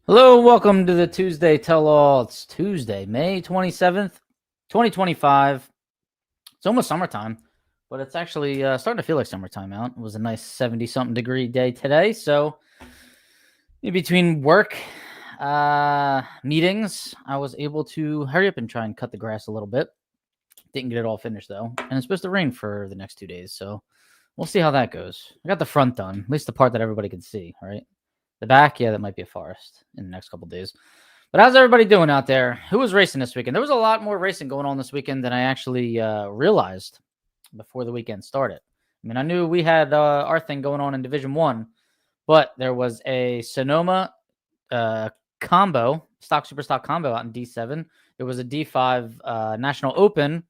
Hello, welcome to the Tuesday Tell-All. It's Tuesday, May 27th, 2025. It's almost summertime, but it's actually starting to feel like summertime out. It was a nice 70-something degree day today, so in between work meetings, I was able to hurry up and try and cut the grass a little bit. Didn't get it all finished, though, and it's supposed to rain for the next 2 days, so we'll see how that goes. I got the front done, at least the part that everybody can see, right? The back, yeah, that might be a forest in the next couple days. But how's everybody doing out there? Who was racing this weekend? There was a lot more racing going on this weekend than I actually realized before the weekend started. I mean, I knew we had our thing going on in Division 1, but there was a Sonoma combo, Super Stock combo out in D7. There was a D5 National Open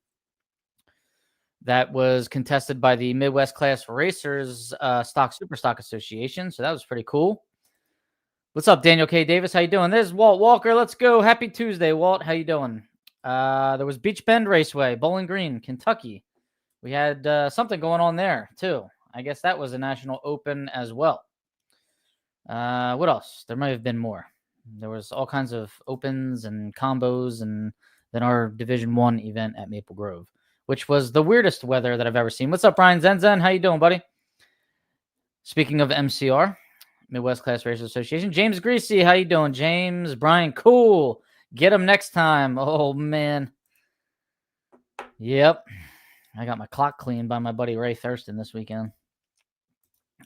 that was contested by the Midwest Class Racers Super Stock Association. So that was pretty cool. What's up, Daniel K. Davis? How you doing? There's Walt Walker. Let's go. Happy Tuesday, Walt. How you doing? There was BeechBend Raceway, Bowling Green, Kentucky. We had something going on there, too. I guess that was a national open as well. What else? There might have been more. There was all kinds of opens and combos, and then our Division 1 event at Maple Grove, which was the weirdest weather that I've ever seen. What's up, Brian Zenzen? How you doing, buddy? Speaking of MCR, Midwest Class Racers Association. James Greasy, how you doing? James, Brian, cool. Get him next time. Oh, man. Yep. I got my clock cleaned by my buddy Ray Thurston this weekend.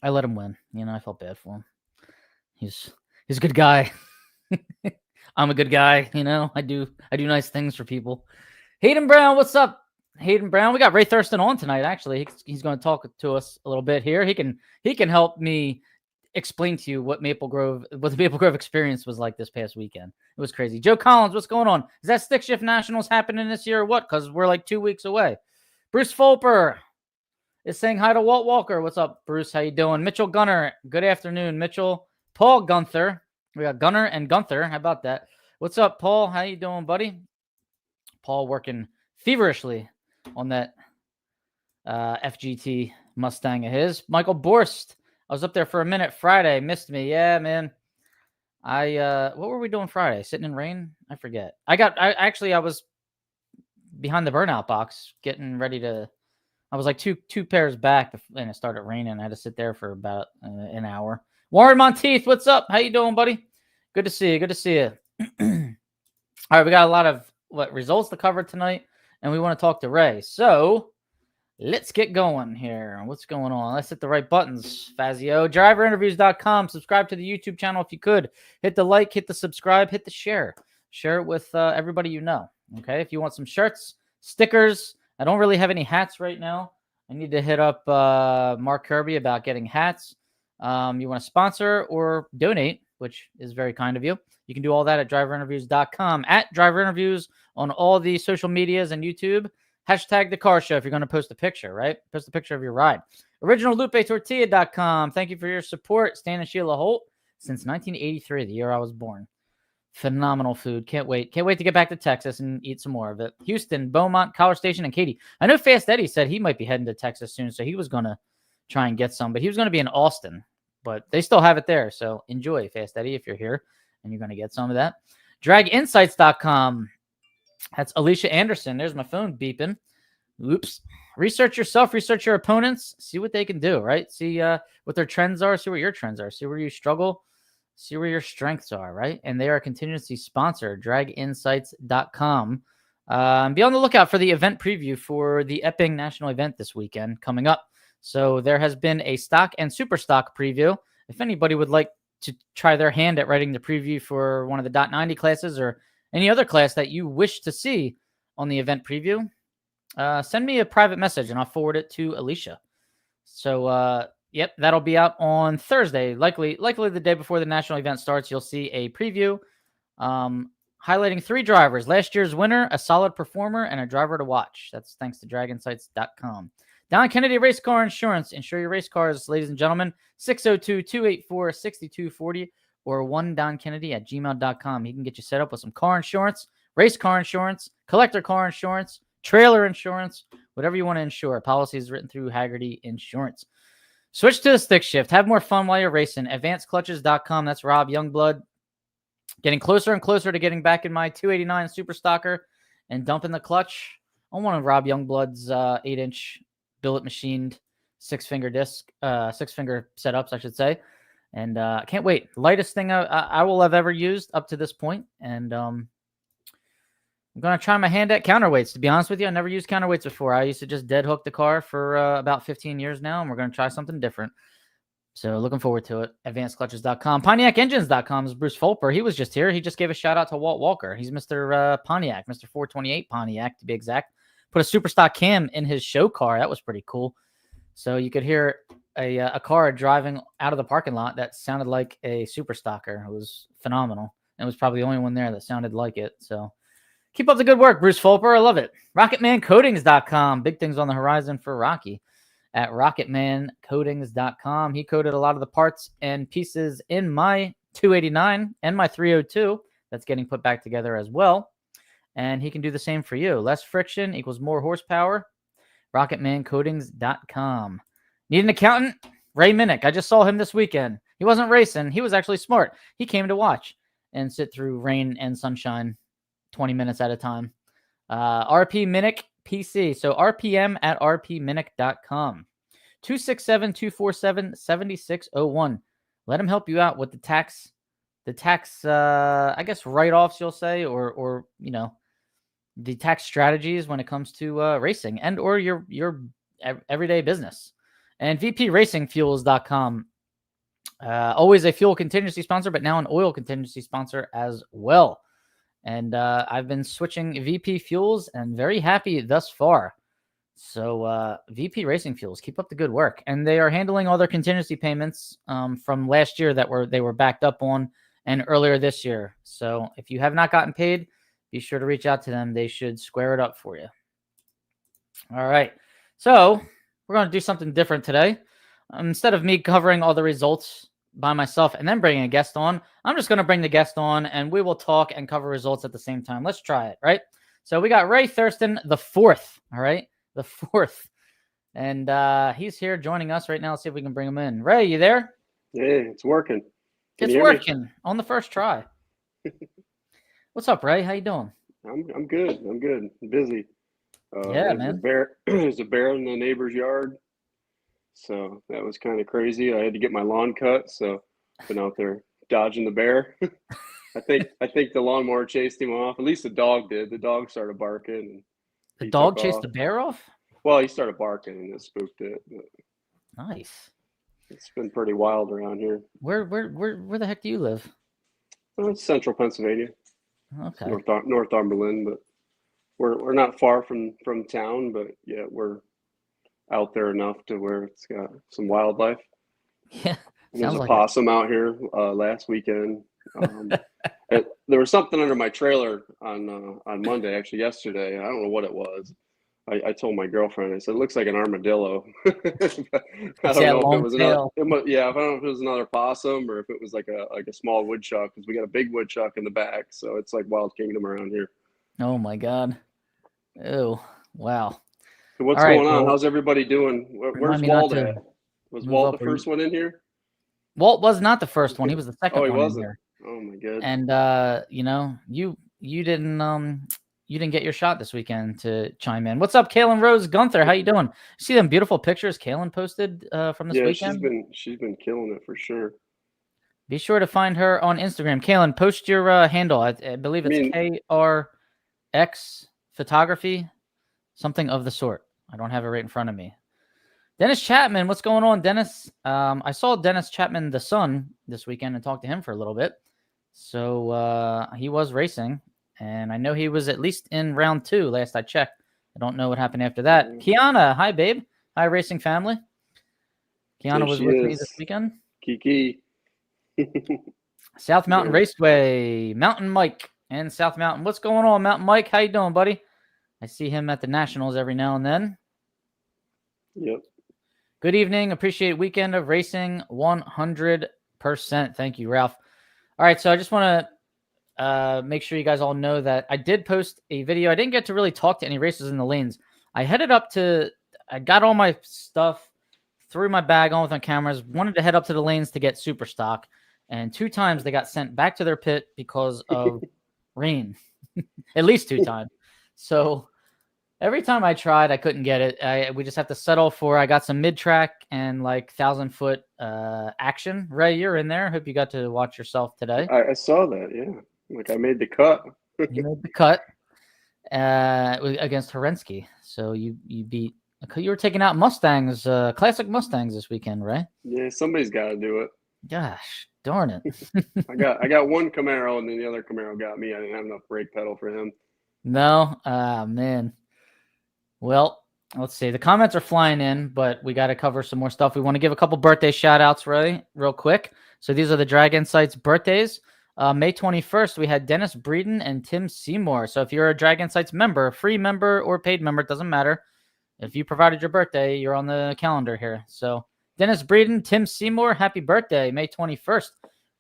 I let him win. You know, I felt bad for him. He's a good guy. I'm a good guy, you know. I do nice things for people. Hayden Brown, what's up? Hayden Brown. We got Ray Thurston on tonight, actually. He's going to talk to us a little bit here. He can help me explain to you what the Maple Grove experience was like this past weekend. It was crazy. Joe Collins, what's going on? Is that Stick Shift Nationals happening this year or what? Because we're like 2 weeks away. Bruce Fulper is saying hi to Walt Walker. What's up, Bruce? How you doing? Mitchell Gunner, good afternoon, Mitchell. Paul Gunther. We got Gunner and Gunther. How about that? What's up, Paul? How you doing, buddy? Paul working feverishly on that FGT Mustang of his. Michael Borst. I was up there for a minute Friday. Missed me. Yeah, man. What were we doing Friday? Sitting in rain? I forget. I was behind the burnout box getting ready to. I was like two pairs back and it started raining. I had to sit there for about an hour. Warren Monteith, what's up? How you doing, buddy? Good to see you. Good to see you. All right, we got a lot of results to cover tonight, and we want to talk to Ray. So let's get going here. What's going on? Let's hit the right buttons, Fazio. Driverinterviews.com. Subscribe to the YouTube channel if you could. Hit the like, hit the subscribe, hit the share. Share it with everybody you know. Okay, if you want some shirts, stickers. I don't really have any hats right now. I need to hit up Mark Kirby about getting hats. You want to sponsor or donate, which is very kind of you. You can do all that at driverinterviews.com. At driverinterviews on all the social medias and YouTube. Hashtag the car show if you're going to post a picture, right? Post a picture of your ride. OriginalLupeTortilla.com. Thank you for your support. Stan and Sheila Holt since 1983, the year I was born. Phenomenal food. Can't wait. Can't wait to get back to Texas and eat some more of it. Houston, Beaumont, College Station, and Katy. I know Fast Eddie said he might be heading to Texas soon, so he was going to try and get some, but he was going to be in Austin. But they still have it there, so enjoy, Fast Eddie, if you're here and you're going to get some of that. DragInsights.com. That's Alicia Anderson. There's my phone beeping. Oops. Research yourself. Research your opponents. See what they can do, right? See what their trends are. See what your trends are. See where you struggle. See where your strengths are, right? And they are a contingency sponsor, DragInsights.com. Be on the lookout for the event preview for the Epping National event this weekend coming up. So there has been a stock and super stock preview. If anybody would like to try their hand at writing the preview for one of the .90 classes or any other class that you wish to see on the event preview, send me a private message and I'll forward it to Alicia. So, yep, that'll be out on Thursday. Likely the day before the national event starts, you'll see a preview highlighting 3 drivers. Last year's winner, a solid performer, and a driver to watch. That's thanks to draginsights.com. Don Kennedy Race Car Insurance. Insure your race cars, ladies and gentlemen. 602-284-6240 or 1DonKennedy@gmail.com. He can get you set up with some car insurance, race car insurance, collector car insurance, trailer insurance, whatever you want to insure. Policy is written through Haggerty Insurance. Switch to the stick shift. Have more fun while you're racing. AdvancedClutches.com. That's Rob Youngblood. Getting closer and closer to getting back in my 289 Super Stocker and dumping the clutch on one of Rob Youngblood's 8-inch billet machined 6-finger setups, I should say. And I can't wait. Lightest thing I will have ever used up to this point. And I'm going to try my hand at counterweights. To be honest with you, I never used counterweights before. I used to just dead hook the car for about 15 years now, and we're going to try something different. So looking forward to it. AdvancedClutches.com. PontiacEngines.com is Bruce Fulper. He was just here. He just gave a shout out to Walt Walker. He's Mr. Pontiac, Mr. 428 Pontiac to be exact. Put a super stock cam in his show car. That was pretty cool. So you could hear a car driving out of the parking lot that sounded like a super stocker. It was phenomenal. It was probably the only one there that sounded like it. So keep up the good work, Bruce Fulper. I love it. RocketManCoatings.com. Big things on the horizon for Rocky. At RocketManCoatings.com. He coated a lot of the parts and pieces in my 289 and my 302 that's getting put back together as well. And he can do the same for you. Less friction equals more horsepower. RocketManCoatings.com. Need an accountant? Ray Minnick. I just saw him this weekend. He wasn't racing. He was actually smart. He came to watch and sit through rain and sunshine 20 minutes at a time. RP Minnick PC. So RPM at rpminnick.com. 267-247-7601. Let him help you out with the tax, I guess, write-offs, you'll say, or the tax strategies when it comes to racing and or your everyday business. And VPRacingFuels.com. Always a fuel contingency sponsor, but now an oil contingency sponsor as well. And I've been switching VP Fuels and very happy thus far. So VP Racing Fuels, keep up the good work. And they are handling all their contingency payments from last year that they were backed up on and earlier this year. So if you have not gotten paid, be sure to reach out to them. They should square it up for you. All right. So we're going to do something different today. Instead of me covering all the results by myself and then bringing a guest on, I'm just going to bring the guest on and we will talk and cover results at the same time. Let's try it, right? So we got Ray Thurston, the fourth, all right? The fourth. And he's here joining us right now. Let's see if we can bring him in. Ray, you there? Yeah, it's working. It's working on the first try. What's up, Ray? How you doing? I'm good. I'm good. I'm busy. Yeah, man. There's a bear in the neighbor's yard. So that was kind of crazy. I had to get my lawn cut, so I've been out there dodging the bear. I think the lawnmower chased him off. At least the dog did. The dog started barking. And the dog chased the bear off? Well, he started barking and it spooked it. Nice. It's been pretty wild around here. Where the heck do you live? Well, it's central Pennsylvania. Okay. Northumberland, but we're not far from town, but yeah, we're out there enough to where it's got some wildlife. Yeah. There's a possum out here last weekend. There was something under my trailer on Monday, actually yesterday. I don't know what it was. I told my girlfriend, I said, it looks like an armadillo. I don't know if it was another possum or if it was like a small woodchuck, because we got a big woodchuck in the back. So it's like Wild Kingdom around here. Oh my God. Oh, wow. So what's going on? How's everybody doing? Where's Walt at? Was Walt the first one in here? Walt was not the first one. He was the second one. Oh, he wasn't. Here. Oh my God. And you didn't get your shot this weekend to chime in. What's up, Kaylin Rose Gunther? How you doing? See them beautiful pictures Kaylin posted from this weekend? She's been killing it for sure. Be sure to find her on Instagram. Kaylin, post your handle. I believe it's KRX Photography, something of the sort. I don't have it right in front of me. Dennis Chapman, what's going on, Dennis? I saw Dennis Chapman, the son, this weekend and talked to him for a little bit. So he was racing, and I know he was at least in round 2 last I checked. I don't know what happened after that. Kiana, hi, babe. Hi, racing family. Kiana was with me this weekend. Kiki. South Mountain Raceway, Mountain Mike and South Mountain. What's going on, Mountain Mike? How you doing, buddy? I see him at the Nationals every now and then. Yep. Good evening. Appreciate weekend of racing 100%. Thank you, Ralph. All right, so I just want to make sure you guys all know that I did post a video. I didn't get to really talk to any racers in the lanes. I got all my stuff, threw my bag on with my cameras, wanted to head up to the lanes to get super stock. and 2 times they got sent back to their pit because of rain. At least 2 times. So every time I tried, I couldn't get it. We just have to settle for. I got some mid-track and like 1,000-foot action. Ray, you're in there. Hope you got to watch yourself today. I saw that. Yeah, like I made the cut. You made the cut against Horensky. So you beat. You were taking out Mustangs, classic Mustangs this weekend, right? Yeah, somebody's got to do it. Gosh, darn it! I got one Camaro, and then the other Camaro got me. I didn't have enough brake pedal for him. No, man. Well, let's see. The comments are flying in, but we got to cover some more stuff. We want to give a couple birthday shout-outs, Ray, real quick. So these are the Drag Insights birthdays. May 21st, we had Dennis Breeden and Tim Seymour. So if you're a Drag Insights member, free member or paid member, it doesn't matter. If you provided your birthday, you're on the calendar here. So Dennis Breeden, Tim Seymour, happy birthday, May 21st.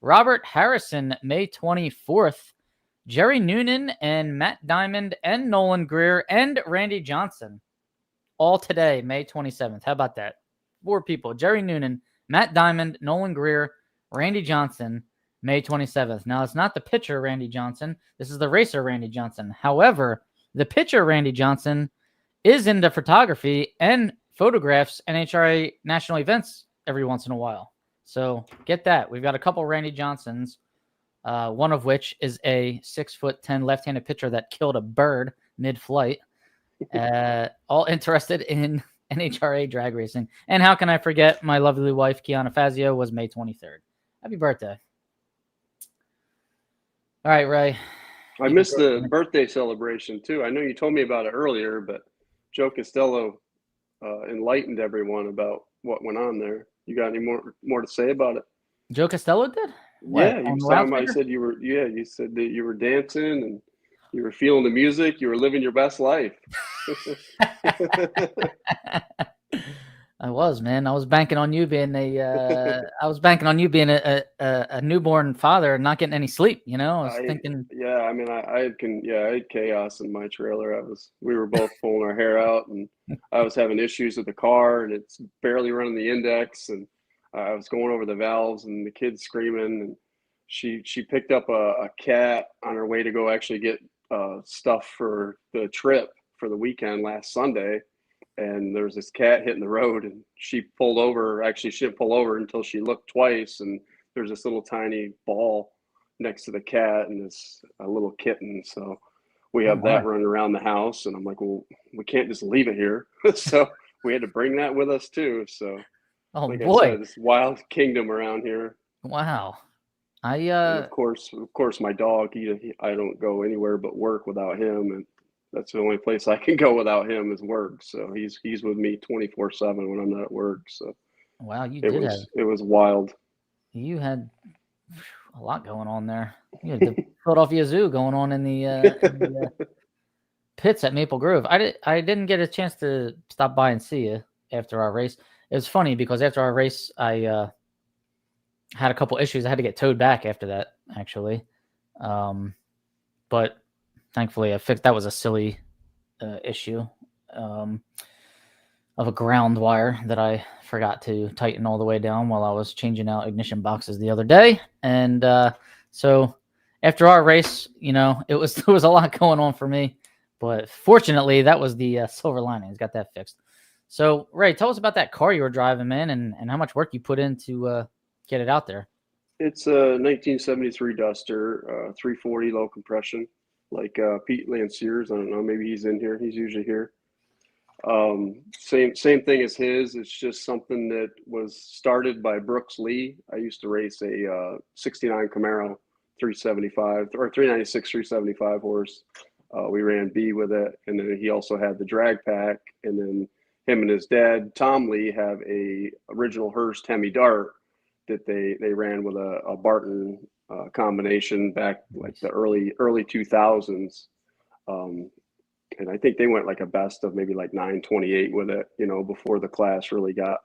Robert Harrison, May 24th. Jerry Noonan and Matt Diamond and Nolan Greer and Randy Johnson. All today, May 27th. How about that? 4 people. Jerry Noonan, Matt Diamond, Nolan Greer, Randy Johnson, May 27th. Now, it's not the pitcher, Randy Johnson. This is the racer, Randy Johnson. However, the pitcher, Randy Johnson, is into photography and photographs NHRA national events every once in a while. So get that. We've got a couple Randy Johnsons, one of which is a 6'10" left-handed pitcher that killed a bird mid-flight. All interested in NHRA drag racing. And how can I forget my lovely wife, Kiana Fazio, was May 23rd. Happy birthday. All right, Ray. I missed the birthday celebration, too. I know you told me about it earlier, but Joe Costello enlightened everyone about what went on there. You got any more to say about it? Joe Costello did? What, yeah, you said you said that you were dancing and you were feeling the music. You were living your best life. I was, man. I was banking on you being a newborn father and not getting any sleep. You know, I was thinking. Yeah, I mean, I had chaos in my trailer. We were both pulling our hair out, and I was having issues with the car, and it's barely running the index, and I was going over the valves, and the kid's screaming, and she picked up a cat on her way to go actually get stuff for the trip for the weekend last Sunday. And there was this cat hitting the road, and she pulled over. Actually, she didn't pull over until she looked twice, and there's this little tiny ball next to the cat, and it's a little kitten. So we have that running around the house, and I'm like, well, we can't just leave it here. So we had to bring that with us too. So, like I said, this wild kingdom around here. Wow. And of course, my dog. I don't go anywhere but work without him, and that's the only place I can go without him is work. So he's with me 24/7 when I'm not at work. So wow, it was wild. You had a lot going on there. You had the Philadelphia Zoo going on in the pits at Maple Grove. I didn't get a chance to stop by and see you after our race. It was funny because after our race, I had a couple issues. I had to get towed back after that, actually. But thankfully, I fixed. That was a silly issue of a ground wire that I forgot to tighten all the way down while I was changing out ignition boxes the other day. And so after our race, you know, there was a lot going on for me. But fortunately, that was the silver lining. Got that fixed. So, Ray, tell us about that car you were driving, man, and how much work you put in to get it out there. It's a 1973 Duster, 340 low compression. Like Pete Lanciers, I don't know, maybe he's in here. He's usually here. Same thing as his. It's just something that was started by Brooks Lee. I used to race a 69 Camaro 375 or 396 375 horse. We ran B with it, and then he also had the drag pack. And then him and his dad, Tom Lee, have a original Hearst Hemi Dart that they ran with a Barton combination back like the early 2000s. And I think they went like a best of maybe like 928 with it, you know, before the class really got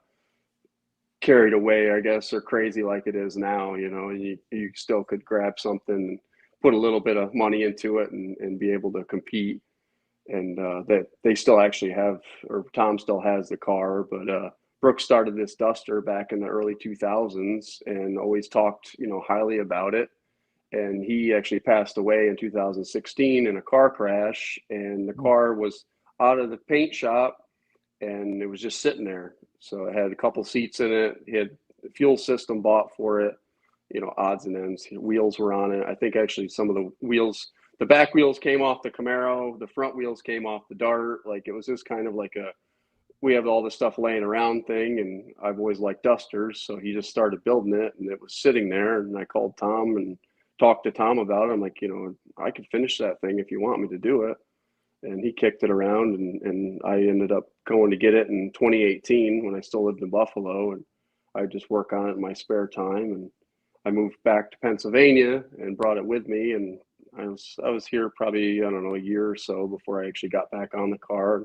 carried away, I guess, or crazy like it is now. You know, you still could grab something, put a little bit of money into it and be able to compete. And that they still actually have, or Tom still has the car, but Brooks started this Duster back in the early 2000s and always talked, highly about it. And he actually passed away in 2016 in a car crash, and the car was out of the paint shop and it was just sitting there. So it had a couple seats in it. He had the fuel system bought for it, odds and ends. Wheels were on it. I think actually some of the wheels, the back wheels came off the Camaro, the front wheels came off the Dart. Like, it was just kind of like we have all this stuff laying around thing, and I've always liked Dusters. So he just started building it, and it was sitting there, and I called Tom and talked to Tom about it. I'm like, I could finish that thing if you want me to do it. And he kicked it around, and I ended up going to get it in 2018 when I still lived in Buffalo, and I just work on it in my spare time. And I moved back to Pennsylvania and brought it with me, and I was here probably, I don't know, a year or so before I actually got back on the car.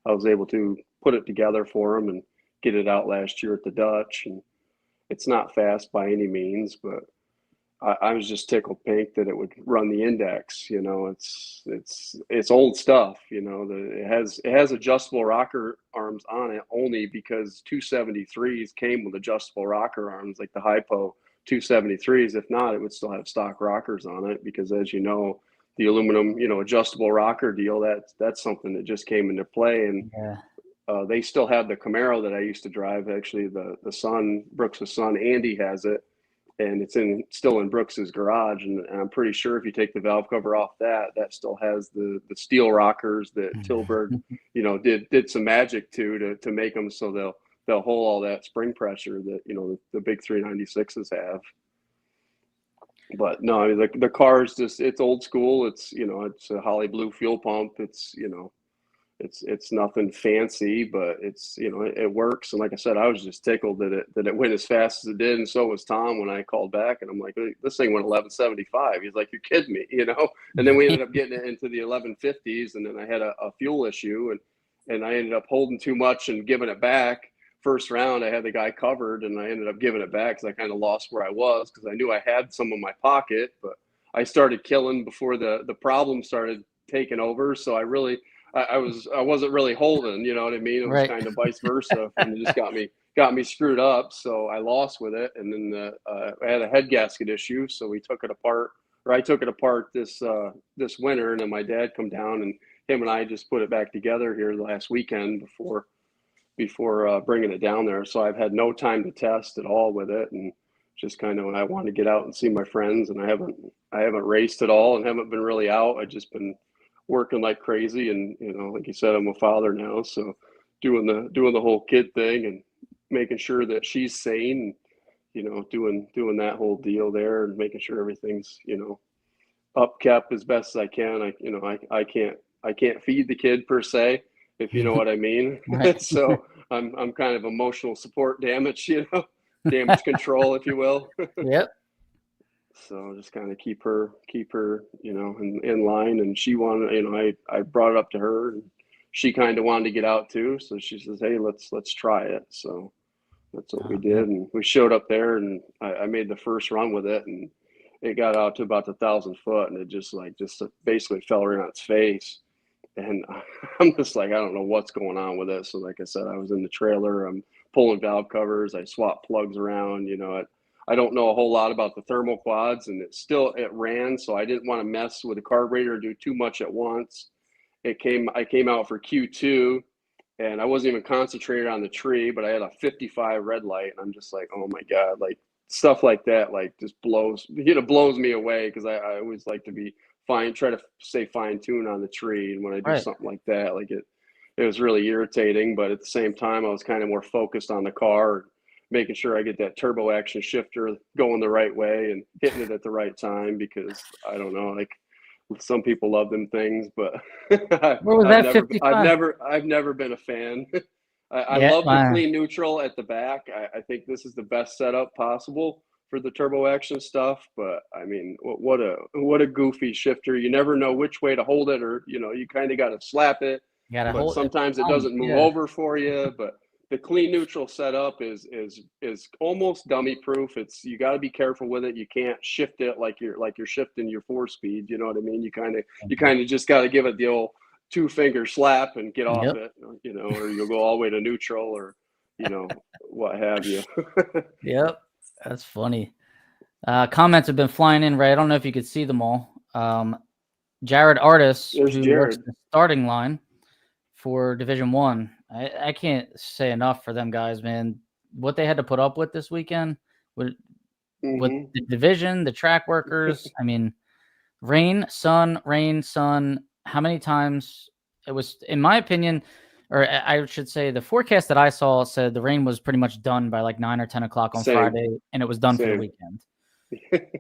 I was able to put it together for him and get it out last year at the Dutch. And it's not fast by any means, but I was just tickled pink that it would run the index. It's old stuff. It has adjustable rocker arms on it only because 273s came with adjustable rocker arms, like the Hypo 273s. If not, it would still have stock rockers on it because, as you know, the aluminum, adjustable rocker deal, that's something that just came into play. And they still have the Camaro that I used to drive. Actually, the son, Brooks' son, Andy, has it. And it's still in Brooks's garage, and I'm pretty sure if you take the valve cover off, that still has the steel rockers that Tilburg, did some magic to make them so they'll hold all that spring pressure that the big 396s have. But no, I mean, the car is it's old school. It's it's a Holly blue fuel pump. It's nothing fancy, but it works. And like I said, I was just tickled that it went as fast as it did, and so was Tom when I called back. And I'm like, this thing went 1175. He's like, you're kidding me, And then we ended up getting it into the 1150s, and then I had a fuel issue, and I ended up holding too much and giving it back. First round, I had the guy covered, and I ended up giving it back because I kind of lost where I was because I knew I had some in my pocket, but I started killing before the problem started taking over. So I wasn't really holding, you know what I mean? It was kind of vice versa, and it just got me screwed up. So I lost with it, and then I had a head gasket issue, so we took it apart, or I took it apart this winter, and then my dad come down, and him and I just put it back together here last weekend before bringing it down there. So I've had no time to test at all with it, and just kind of when I want to get out and see my friends, and I haven't raced at all and haven't been really out. I've just been working like crazy, and like you said, I'm a father now, so doing the whole kid thing and making sure that she's sane, doing that whole deal there, and making sure everything's upkept as best as I can. I can't feed the kid per se, if you know what I mean. Right. So I'm kind of emotional support damage, damage control, if you will. Yep. So just kind of keep her, in line. And she wanted, I brought it up to her, and she kind of wanted to get out too. So she says, hey, let's try it. So that's what we did. And we showed up there, and I made the first run with it, and it got out to about 1,000 foot, and it just basically fell right on its face. And I'm just like, I don't know what's going on with it. So like I said, I was in the trailer, I'm pulling valve covers, I swapped plugs around, I don't know a whole lot about the thermal quads, and it ran. So I didn't want to mess with the carburetor or do too much at once. I came out for Q2, and I wasn't even concentrated on the tree, but I had a 55 red light, and I'm just like, oh my God, like stuff like that, like just blows me away. Cause I always like to try to stay fine tuned on the tree. And when I do something like that, like it was really irritating, but at the same time, I was kind of more focused on the car, making sure I get that turbo action shifter going the right way and hitting it at the right time, because I don't know, like some people love them things, but I've never been a fan. I love the clean neutral at the back. I think this is the best setup possible for the turbo action stuff, but I mean, what a goofy shifter. You never know which way to hold it, or you kind of got to slap it. But sometimes it doesn't move over for you. But the clean neutral setup is almost dummy proof. You got to be careful with it. You can't shift it like you're shifting your 4-speed. You know what I mean? You kind of just got to give it the old 2-finger slap and get off it. Or you'll go all the way to neutral, or what have you. Yep, that's funny. Comments have been flying in, Ray. I don't know if you could see them all. Jared Artis, There's who works Jared. the starting line for Division One. I can't say enough for them guys, man. What they had to put up with this weekend with the division, the track workers. I mean, rain, sun. How many times it was, in my opinion, or I should say, the forecast that I saw said the rain was pretty much done by like 9 or 10 o'clock on Friday, and it was done for the weekend.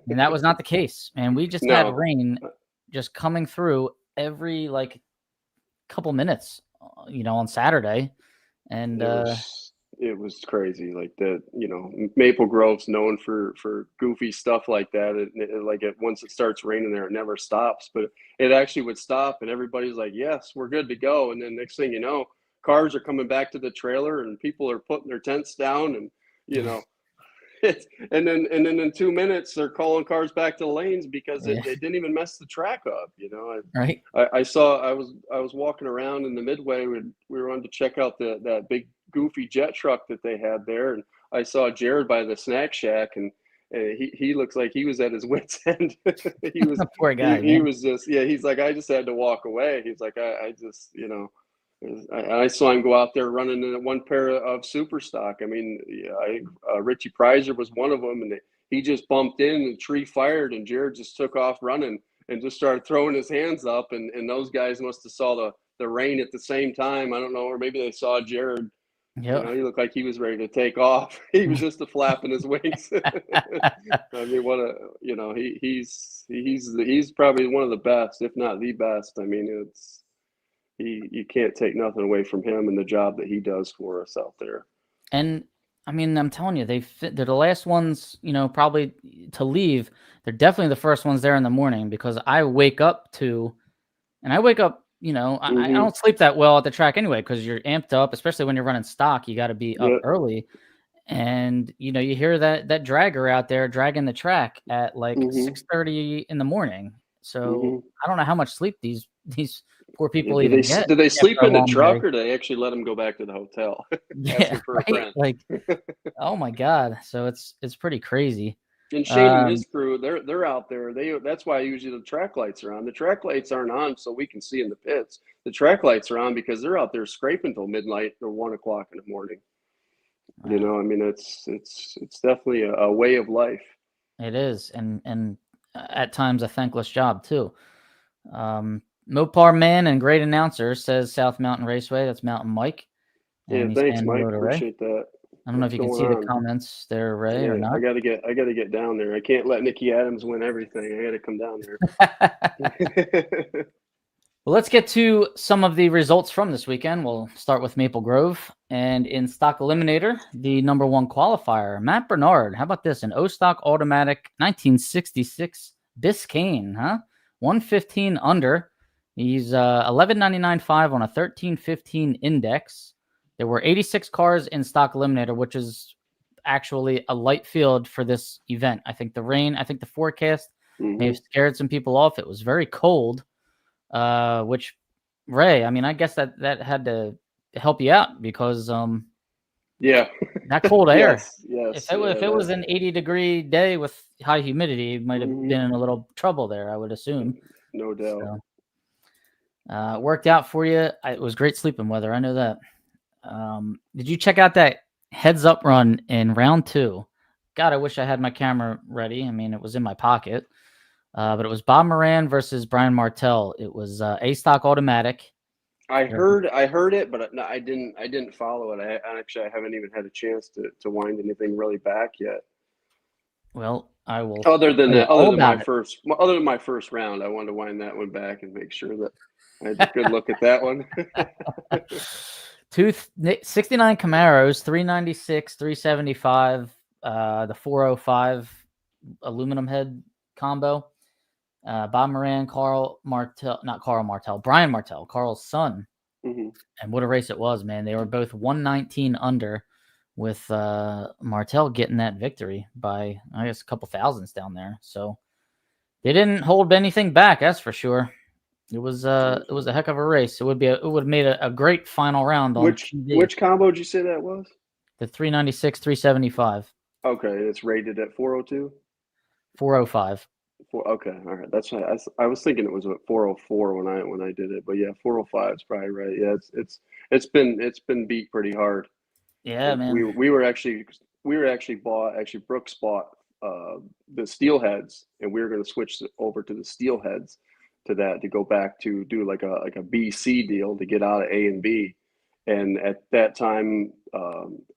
And that was not the case, man. We just had rain just coming through every like couple minutes, on Saturday, and it was crazy. Like that, Maple Grove's known for goofy stuff like that. Once it starts raining there, it never stops. But it actually would stop, and everybody's like, "Yes, we're good to go." And then next thing you know, cars are coming back to the trailer, and people are putting their tents down, and and then in 2 minutes they're calling cars back to the lanes because they didn't even mess the track up. Right. I was walking around in the midway. We were on to check out that big goofy jet truck that they had there, and I saw Jared by the snack shack, and he looks like he was at his wit's end. He was poor guy. He was just he's like, I just had to walk away. He's like, I just I saw him go out there running in one pair of super stock. I mean, Richie Prizer was one of them, and he just bumped in, and the tree fired, and Jared just took off running and just started throwing his hands up. And those guys must have saw the rain at the same time. I don't know, or maybe they saw Jared. Yep. He looked like he was ready to take off. He was just flapping his wings. I mean, he's probably one of the best, if not the best. I mean, you can't take nothing away from him and the job that he does for us out there. And I mean, I'm telling you, they're the last ones, probably to leave. They're definitely the first ones there in the morning, because I wake up, I don't sleep that well at the track anyway, because you're amped up, especially when you're running stock. You got to be up early. And, you hear that dragger out there dragging the track at like 6:30 in the morning. So I don't know how much sleep these poor people even get. Do they sleep in the truck, or do they actually let them go back to the hotel? Yeah, right? Like, oh my God. So it's pretty crazy. And Shane and his crew, they're out there. That's why usually the track lights are on. The track lights aren't on so we can see in the pits. The track lights are on because they're out there scraping till midnight or 1 o'clock in the morning. Wow. I mean, it's definitely a way of life. It is, and at times a thankless job too. Mopar man and great announcer, says South Mountain Raceway. That's Mountain Mike. And thanks, Mike. Appreciate that. I don't know if you can see the comments there, Ray, or not. I gotta get down there. I can't let Nikki Adams win everything. I gotta come down there. Well, let's get to some of the results from this weekend. We'll start with Maple Grove. And in Stock Eliminator, the number 1 qualifier, Matt Bernard. How about this? An O-Stock Automatic 1966 Biscayne, 115 under. He's 11.99.5 on a 13.15 index. There were 86 cars in Stock Eliminator, which is actually a light field for this event. I think the forecast may have scared some people off. It was very cold. Which, Ray, I mean, I guess that had to help you out, because that cold air. Yes. If it was an 80-degree day with high humidity, it might have been in a little trouble there, I would assume. No doubt. So, worked out for you. It was great sleeping weather. I know that. Did you check out that heads up run in round 2? God, I wish I had my camera ready. I mean, it was in my pocket. But it was Bob Moran versus Brian Martell. It was a stock automatic. I heard it, but no, I didn't follow it. I haven't even had a chance to wind anything really back yet. Well, I will. Other than my first round, I wanted to wind that one back and make sure that I had a good look at that one. 69 Camaros, 396, 375, the 405 aluminum head combo. Bob Moran, Brian Martell, Carl's son. And what a race it was, man. They were both 119 under, with Martell getting that victory by, I guess, a couple thousands down there. So they didn't hold anything back, that's for sure. It was a heck of a race. It would have made a great final round on which combo did you say that was? The 396, 375, Okay, it's rated at 402. 405. Okay, all right. That's right. I was thinking it was at 404 when I did it, but yeah, 405 is probably right. Yeah, it's been beat pretty hard. Yeah, man. We were actually Brooks bought the Steelheads, and we were going to switch over to the Steelheads to go back to do like a BC deal to get out of A and B. And at that time,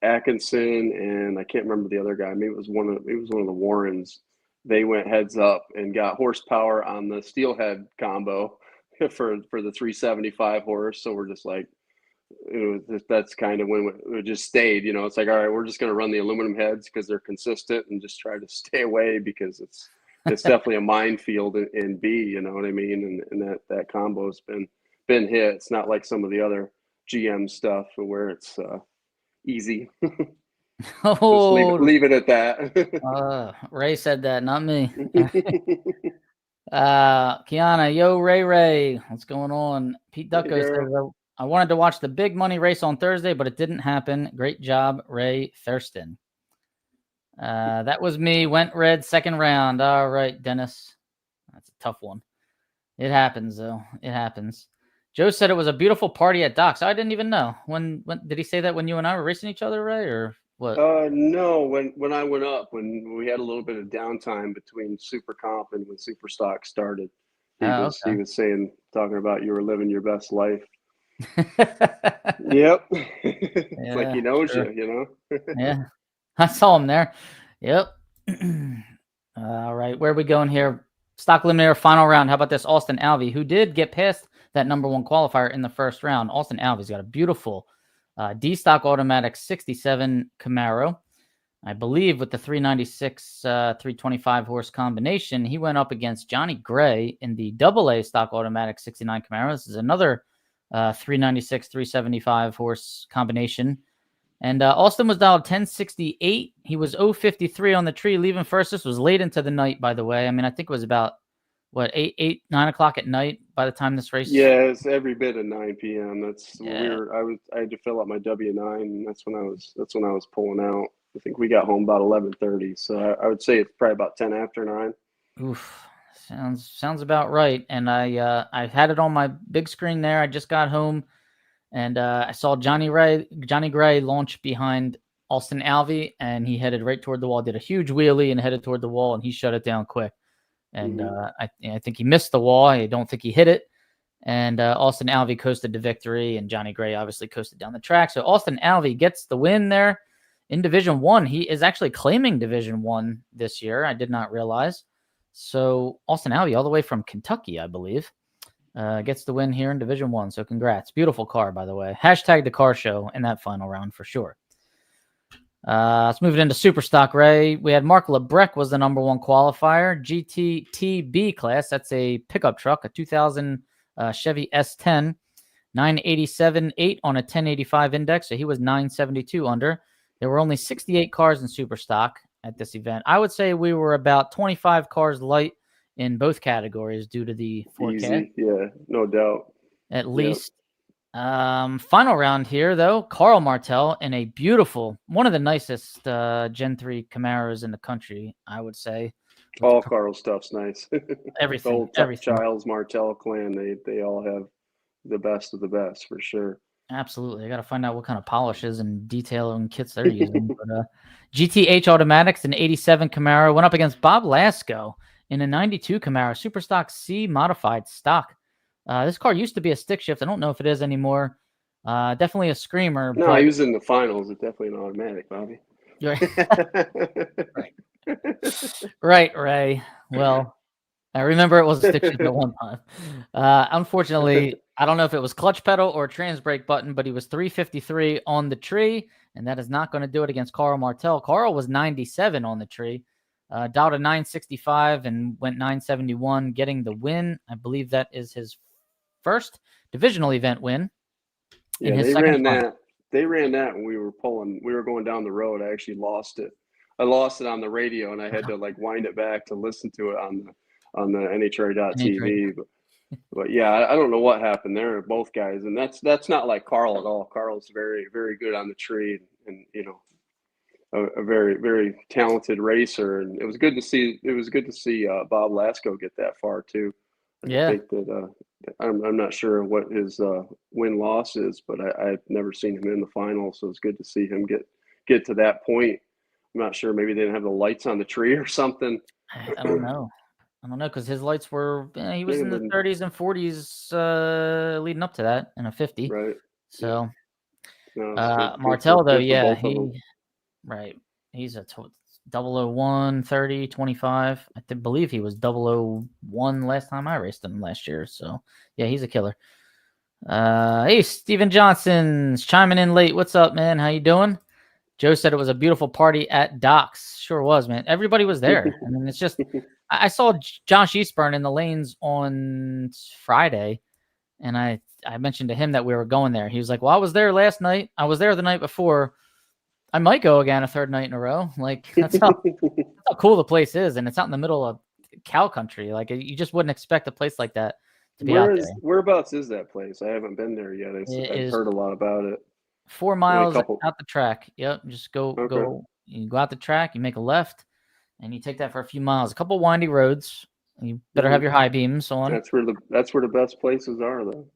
Atkinson and I can't remember the other guy. Maybe it was one of the Warrens. They went heads up and got horsepower on the Steelhead combo for the 375 horse. So we're just like, that's kind of when it just stayed. It's like, all right, we're just going to run the aluminum heads because they're consistent and just try to stay away because it's definitely a minefield in B. You know what I mean? And that combo's been hit. It's not like some of the other GM stuff where it's easy. Oh, Just leave it at that. Ray said that, not me. Kiana, yo, Ray, what's going on? Pete Ducko says, I wanted to watch the big money race on Thursday, but it didn't happen. Great job, Ray Thurston. That was me. Went red second round. All right, Dennis. That's a tough one. It happens, though. It happens. Joe said it was a beautiful party at Doc's. I didn't even know. When did he say that? When you and I were racing each other, Ray, or what? No. When I went up, when we had a little bit of downtime between Super Comp and when Super Stock started, he was talking about you were living your best life. Yep. It's like he knows sure. you. Yeah, I saw him there. Yep. All right, where are we going here? Stock Eliminator final round. How about this? Austin Alvey, who did get past that number one qualifier in the first round. Austin Alvey's got a beautiful D-Stock automatic 67 Camaro. I believe with the 396, 325 horse combination, he went up against Johnny Gray in the AA stock automatic 69 Camaro. This is another 396, 375 horse combination. And Austin was dialed 1068. He was 053 on the tree, leaving first. This was late into the night, by the way. I mean, I think it was about, 9 o'clock at night by the time this race? Yeah, it's every bit at 9 p.m. That's I had to fill out my W-9, and that's when I was pulling out. I think we got home about 11:30, so I would say it's probably about 10 after 9. Oof, sounds about right. And I had it on my big screen there. I just got home, and I saw Johnny Gray launch behind Austin Alvey, and he headed right toward the wall. Did a huge wheelie and headed toward the wall, and he shut it down quick. And I think he missed the wall. I don't think he hit it. And Austin Alvey coasted to victory, and Johnny Gray obviously coasted down the track. So Austin Alvey gets the win there in Division 1. He is actually claiming Division 1 this year. I did not realize. So Austin Alvey, all the way from Kentucky, I believe, gets the win here in Division 1. So congrats. Beautiful car, by the way. Hashtag the car show in that final round for sure. Let's move it into Super Stock, Ray. We had Mark Lebrecht was the number one qualifier. GTTB class, that's a pickup truck, a 2000 Chevy S10, 987.8 on a 1085 index. So he was 972 under. There were only 68 cars in Super Stock at this event. I would say we were about 25 cars light in both categories due to the 4K. Easy. Yeah, no doubt. At least. Final round here, though. Carl Martel in a beautiful, one of the nicest Gen 3 Camaros in the country, I would say. All Carl stuff's nice. Everything. Everything. Childs Martel clan, they all have the best of the best for sure. Absolutely. I got to find out what kind of polishes and detail and kits they're using. But GTH Automatics, an 87 Camaro, went up against Bob Lasco in a 92 Camaro, Super Stock C modified stock. This car used to be a stick shift. I don't know if it is anymore. Definitely a screamer. No, he was in the finals. It's definitely an automatic, Bobby. Right, Ray. Well, I remember it was a stick shift at one time. Unfortunately, I don't know if it was clutch pedal or trans brake button, but he was 353 on the tree, and that is not going to do it against Carl Martel. Carl was 97 on the tree. Dialed a 965 and went 971, getting the win. I believe that is his first divisional event win. Yeah, they ran that. They ran that when we were going down the road. I actually lost it. I lost it on the radio, and I had to wind it back to listen to it on the NHRA.TV. But yeah, I don't know what happened there. Both guys, and that's not like Carl at all. Carl's very, very good on the tree, and a very, very talented racer, and it was good to see. It was good to see Bob Lasco get that far too. I Yeah. think that I'm not sure what his win-loss is, but I've never seen him in the final, so it's good to see him get to that point. I'm not sure. Maybe they didn't have the lights on the tree or something. I don't know. I don't know because his lights were. He was in the Maybe, 30s and 40s leading up to that, and a 50. right. So No, it's good, Martel though, good for yeah, both of them. right. He's a 001, 30, 25. I believe he was 001 last time I raced him last year. So yeah, he's a killer. Hey, Steven Johnson's chiming in late. What's up, man? How you doing? Joe said it was a beautiful party at Doc's. Sure was, man. Everybody was there. I mean, it's just I saw Josh Eastburn in the lanes on Friday, and I mentioned to him that we were going there. He was like, "Well, I was there last night. I was there the night before. I might go again a third night in a row." Like that's how cool the place is, and it's out in the middle of cow country. Like you just wouldn't expect a place like that to be out there. Whereabouts is that place? I haven't been there yet. I've heard a lot about it. 4 miles out the track. Yep, just go. You go out the track. You make a left, and you take that for a few miles. A couple windy roads. You better have your high beams on. That's where the best places are, though.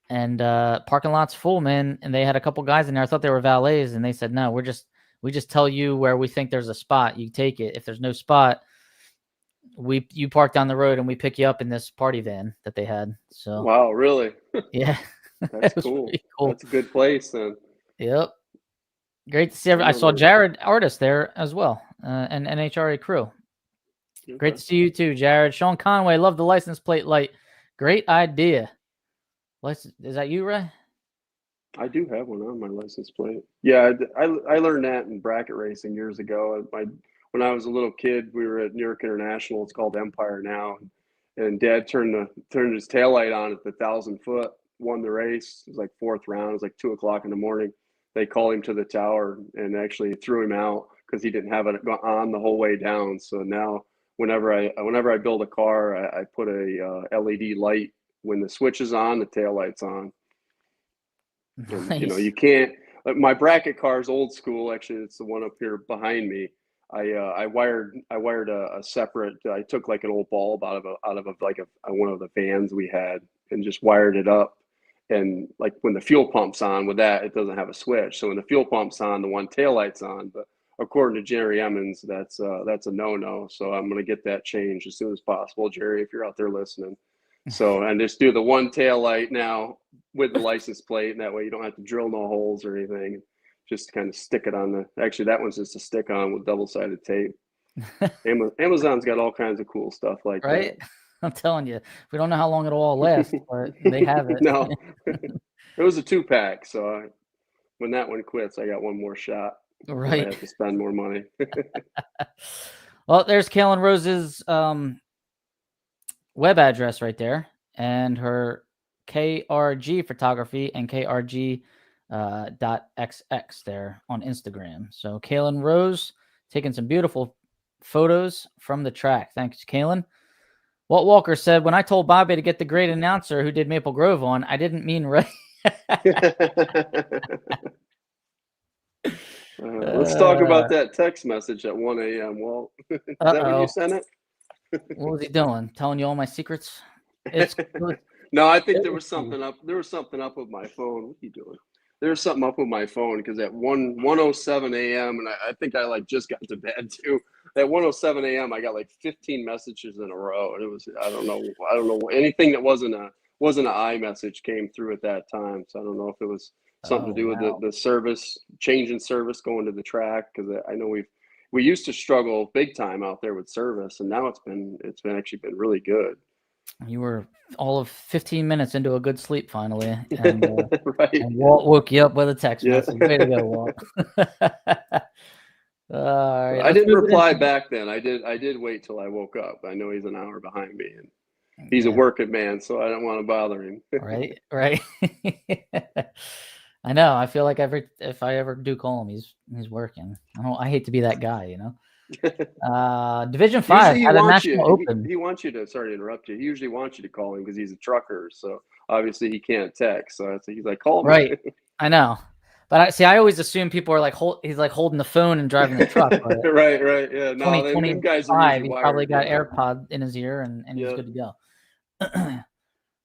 And parking lot's full, man. And they had a couple guys in there. I thought they were valets, and they said, "No, we just tell you where we think there's a spot. You take it. If there's no spot, you park down the road, and we pick you up in this party van that they had." So wow, really? Yeah, that's cool. That's a good place, then. Yep. Great to see I saw Jared Artist there as well, and NHRA crew. Okay. Great to see you too, Jared. Sean Conway, love the license plate light. Great idea. Is that you, Ray? I do have one on my license plate. Yeah, I learned that in bracket racing years ago. When I was a little kid, we were at New York International. It's called Empire now, and Dad turned his taillight on at the 1,000-foot, won the race. It was like 4th round. It was like 2:00 in the morning. They called him to the tower and actually threw him out because he didn't have it on the whole way down. So now, whenever I build a car, I put a LED light. When the switch is on, the tail light's on. Nice. And, you can't. My bracket car is old school. Actually, it's the one up here behind me. I wired a separate. I took like an old bulb out of one of the vans we had and just wired it up. And like when the fuel pump's on with that, it doesn't have a switch. So when the fuel pump's on, the one tail light's on. But according to Jerry Emmons, that's a no-no. So I'm going to get that changed as soon as possible, Jerry, if you're out there listening. So, and just do the one tail light now with the license plate, and that way you don't have to drill no holes or anything. Just kind of stick it on actually that one's just a stick on with double-sided tape. Amazon's got all kinds of cool stuff like that. I'm telling you, we don't know how long it'll all last, but they have it. No, it was a 2-pack. So when that one quits, I got one more shot. Right. I have to spend more money. Well, there's Kaylin Rose's web address right there, and her KRG photography and KRG .xx there on Instagram. So Kaylin Rose taking some beautiful photos from the track. Thanks, Kaylin. Walt Walker said, "When I told Bobby to get the great announcer who did Maple Grove on, I didn't mean Ray." Let's talk about that text message at 1 a.m. Walt. Is that when you sent it? What was he doing? Telling you all my secrets? No, I think there was something up. There was something up with my phone. What are you doing? There was something up with my phone because at 1:07 a.m. and I think I just got to bed too. At 1:07 a.m. I got like 15 messages in a row, and it was I don't know anything that wasn't an iMessage came through at that time. So I don't know if it was something to do with the service, changing service going to the track, because I know we used to struggle big time out there with service, and now it's been actually been really good. You were all of 15 minutes into a good sleep finally, and, right. And Walt woke you up with a text message. Way to go, Walt. Right, I didn't reply back then. I did wait till I woke up. I know he's an hour behind me, and he's a working man, so I don't want to bother him. Right. I know. I feel like if I ever do call him, he's working. I hate to be that guy, you know. Division 5 at a national open. He wants you to. Sorry to interrupt you. He usually wants you to call him because he's a trucker, so obviously he can't text. So he's like, call me. Right. I know. But I always assume people are like he's like holding the phone and driving the truck. Right, yeah. No, them guys are 2025, usually he's wired. probably got AirPod in his ear and he's good to go.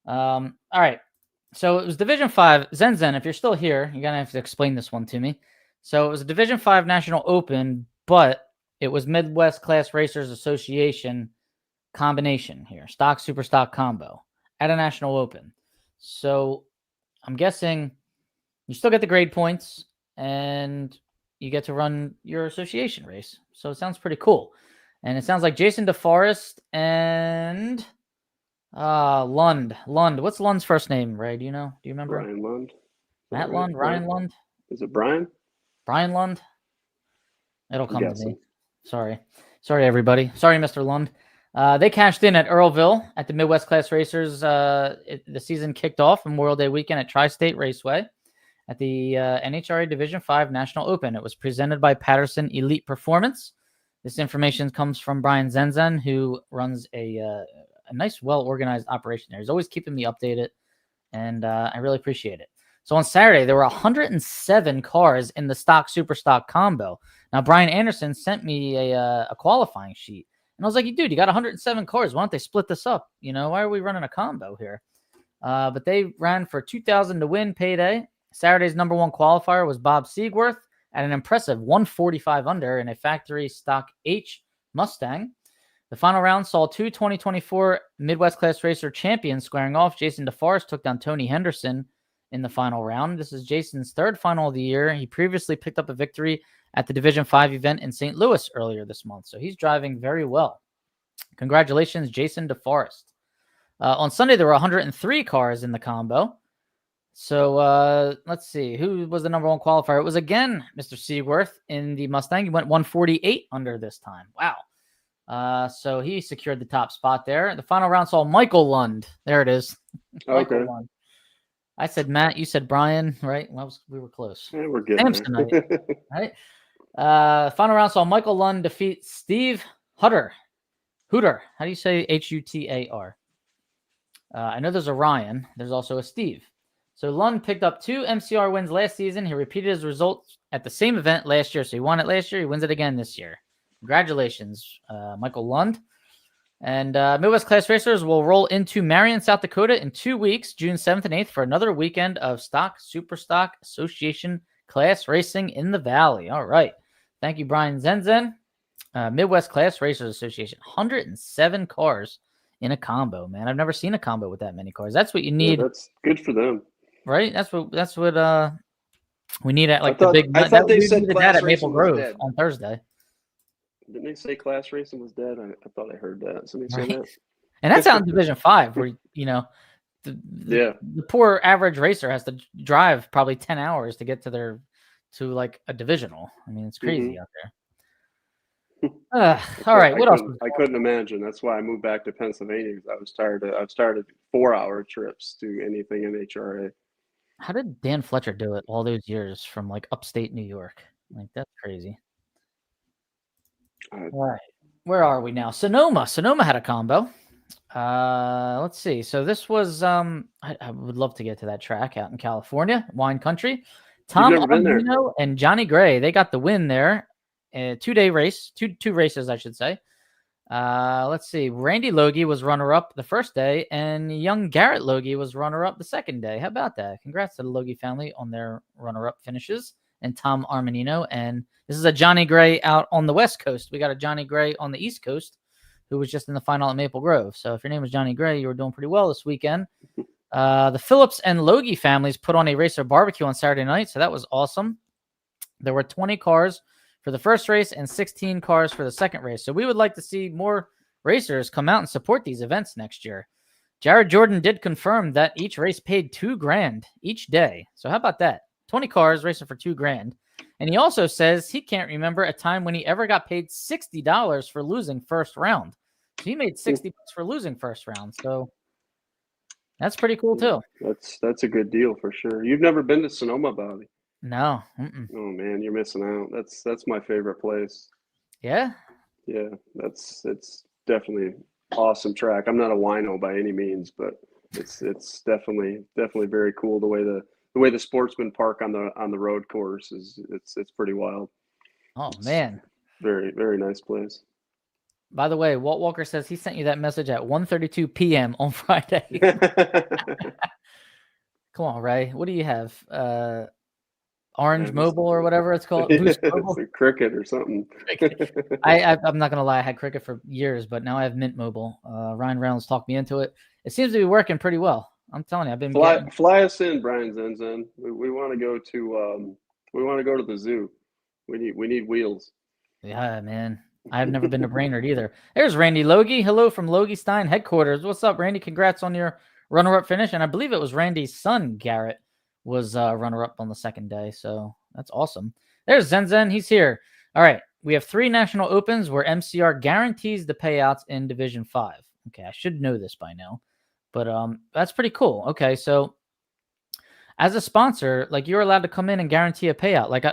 All right. So it was Division 5. Zen, if you're still here, you're gonna have to explain this one to me. So it was a Division 5 National Open, but it was Midwest Class Racers Association combination here, stock super stock combo at a National Open. So I'm guessing you still get the grade points and you get to run your association race. So it sounds pretty cool. And it sounds like Jason DeForest and Lund. What's Lund's first name, Ray? Do you know? Do you remember? Ryan Lund. Matt Lund? Ryan Lund? Is it Brian? Brian Lund? It'll come to me. Sorry, everybody. Sorry, Mr. Lund. They cashed in at Earlville at the Midwest Class Racers. The season kicked off Memorial Day weekend at Tri-State Raceway at the NHRA Division 5 National Open. It was presented by Patterson Elite Performance. This information comes from Brian Zenzen, who runs a nice, well-organized operation there. He's always keeping me updated, and I really appreciate it. So on Saturday, there were 107 cars in the stock super stock combo. Now, Brian Anderson sent me a qualifying sheet. And I was like, dude, you got 107 cars. Why don't they split this up? You know, why are we running a combo here? But they ran for $2,000 to win payday. Saturday's number one qualifier was Bob Siegworth at an impressive 145 under in a factory stock H Mustang. The final round saw two 2024 Midwest Class Racer champions squaring off. Jason DeForest took down Tony Henderson in the final round. This is Jason's third final of the year. He previously picked up a victory at the Division 5 event in St. Louis earlier this month. So he's driving very well. Congratulations, Jason DeForest. On Sunday, there were 103 cars in the combo. So let's see. Who was the number one qualifier? It was, again, Mr. Siegworth in the Mustang. He went 148 under this time. Wow. So he secured the top spot there. The final round saw Michael Lund. There it is. Okay. Michael Lund. I said Matt, you said Brian, right? Well, we were close. Yeah, we're good. Right? Final round saw Michael Lund defeat Steve Hutter. Hooter. How do you say Hutar? I know there's a Ryan. There's also a Steve. So Lund picked up 2 MCR wins last season. He repeated his results at the same event last year. So he won it last year. He wins it again this year. Congratulations, Michael Lund. And Midwest Class Racers will roll into Marion, South Dakota in 2 weeks, June 7th and 8th, for another weekend of Stock Super Stock Association Class Racing in the Valley. All right. Thank you, Brian Zenzen. Midwest Class Racers Association. 107 cars in a combo, man. I've never seen a combo with that many cars. That's what you need. Yeah, that's good for them. Right? That's what we need at I thought they said that at Maple Grove on Thursday. Didn't they say class racing was dead? I thought I heard that. Somebody said that. And that's out in Division 5 where, the poor average racer has to drive probably 10 hours to get to like a divisional. I mean, it's crazy out there. All right. What else? I couldn't imagine. That's why I moved back to Pennsylvania, because I was tired of 4-hour trips to anything NHRA. How did Dan Fletcher do it all those years from like upstate New York? Like, that's crazy. All right. Where are we now? Sonoma had a combo. Let's see. So this was I would love to get to that track out in California, wine country. Tom Armino and Johnny Gray, they got the win there. 2-day race, two races, I should say. Let's see. Randy Logie was runner-up the first day, and young Garrett Logie was runner-up the second day. How about that? Congrats to the Logie family on their runner-up finishes. And Tom Armanino. And this is a Johnny Gray out on the West Coast. We got a Johnny Gray on the East Coast who was just in the final at Maple Grove. So if your name was Johnny Gray, you were doing pretty well this weekend. The Phillips and Logie families put on a racer barbecue on Saturday night, so that was awesome. There were 20 cars for the first race and 16 cars for the second race. So we would like to see more racers come out and support these events next year. Jared Jordan did confirm that each race paid $2,000 each day. So how about that? 20 cars racing for $2,000. And he also says he can't remember a time when he ever got paid $60 for losing first round. So he made $60 for losing first round. So that's pretty cool too. That's a good deal for sure. You've never been to Sonoma, Bobby? No. Oh man, you're missing out. That's my favorite place. Yeah. Yeah, it's definitely awesome track. I'm not a wino by any means, but it's definitely very cool the way the way the sportsmen park on the road course is it's pretty wild. Oh man. Very, very nice place. By the way, Walt Walker says he sent you that message at 1:32 p.m. on Friday. Come on, Ray. What do you have? Orange Mobile or whatever it's called? Boost Mobile? It's a Cricket or something. I'm not going to lie. I had Cricket for years, but now I have Mint Mobile. Ryan Reynolds talked me into it. It seems to be working pretty well. I'm telling you, I've been fly us in, Brian Zenzen. We want to go to the zoo. We need wheels. Yeah, man. I've never been to Brainerd either. There's Randy Logie. Hello from Logie Stein headquarters. What's up, Randy? Congrats on your runner-up finish. And I believe it was Randy's son, Garrett, was runner-up on the second day. So that's awesome. There's Zen. He's here. All right. We have 3 national opens where MCR guarantees the payouts in Division 5. Okay, I should know this by now. But that's pretty cool. Okay, so as a sponsor, like you're allowed to come in and guarantee a payout. Like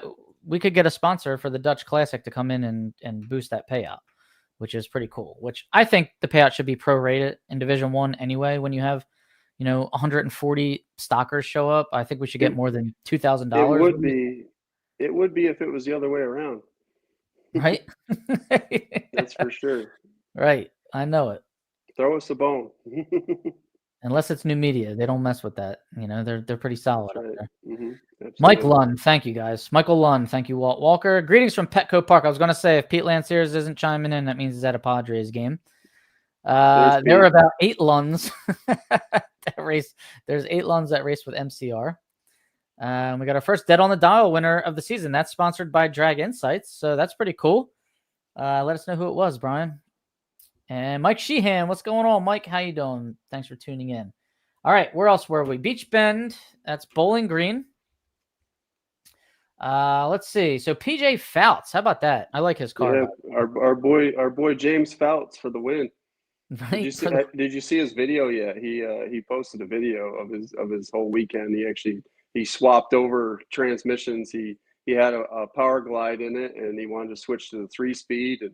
we could get a sponsor for the Dutch Classic to come in and boost that payout, which is pretty cool. Which I think the payout should be prorated in Division 1 anyway. When you have, 140 stockers show up, I think we should get more than $2,000. It would be if it was the other way around. Right? That's for sure. Right. I know it. Throw us a bone. Unless it's new media, they don't mess with that. They're pretty solid. Right. Up there. Mm-hmm. Mike Lund, thank you guys. Michael Lund, thank you, Walt Walker. Greetings from Petco Park. I was going to say if Pete Lanciers isn't chiming in, that means he's at a Padres game. There were about 8 Lunds that race. There's 8 Lunds that race with MCR. We got our first Dead on the Dial winner of the season. That's sponsored by Drag Insights, so that's pretty cool. Let us know who it was, Brian. And Mike Sheehan, what's going on, Mike? How you doing? Thanks for tuning in. All right, where else were we? BeechBend, that's Bowling Green. Let's see. So PJ Fouts, how about that? I like his car. Yeah, our boy James Fouts for the win. Right? Did you see his video yet? He posted a video of his whole weekend. He swapped over transmissions. He had a power glide in it, and he wanted to switch to the 3-speed, and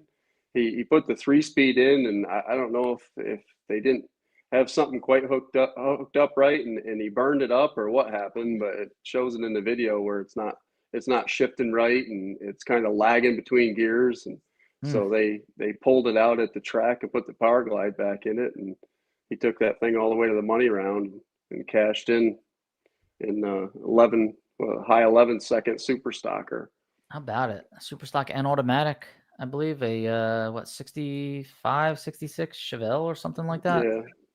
he put the 3-speed in, and I don't know if they didn't have something quite hooked up right, and he burned it up or what happened, but it shows it in the video where it's not shifting right, and it's kind of lagging between gears, and so they pulled it out at the track and put the power glide back in it, and he took that thing all the way to the money round and cashed in high 11-second super stocker. How about it? Super stock and automatic, I believe. A 65, 66 Chevelle or something like that.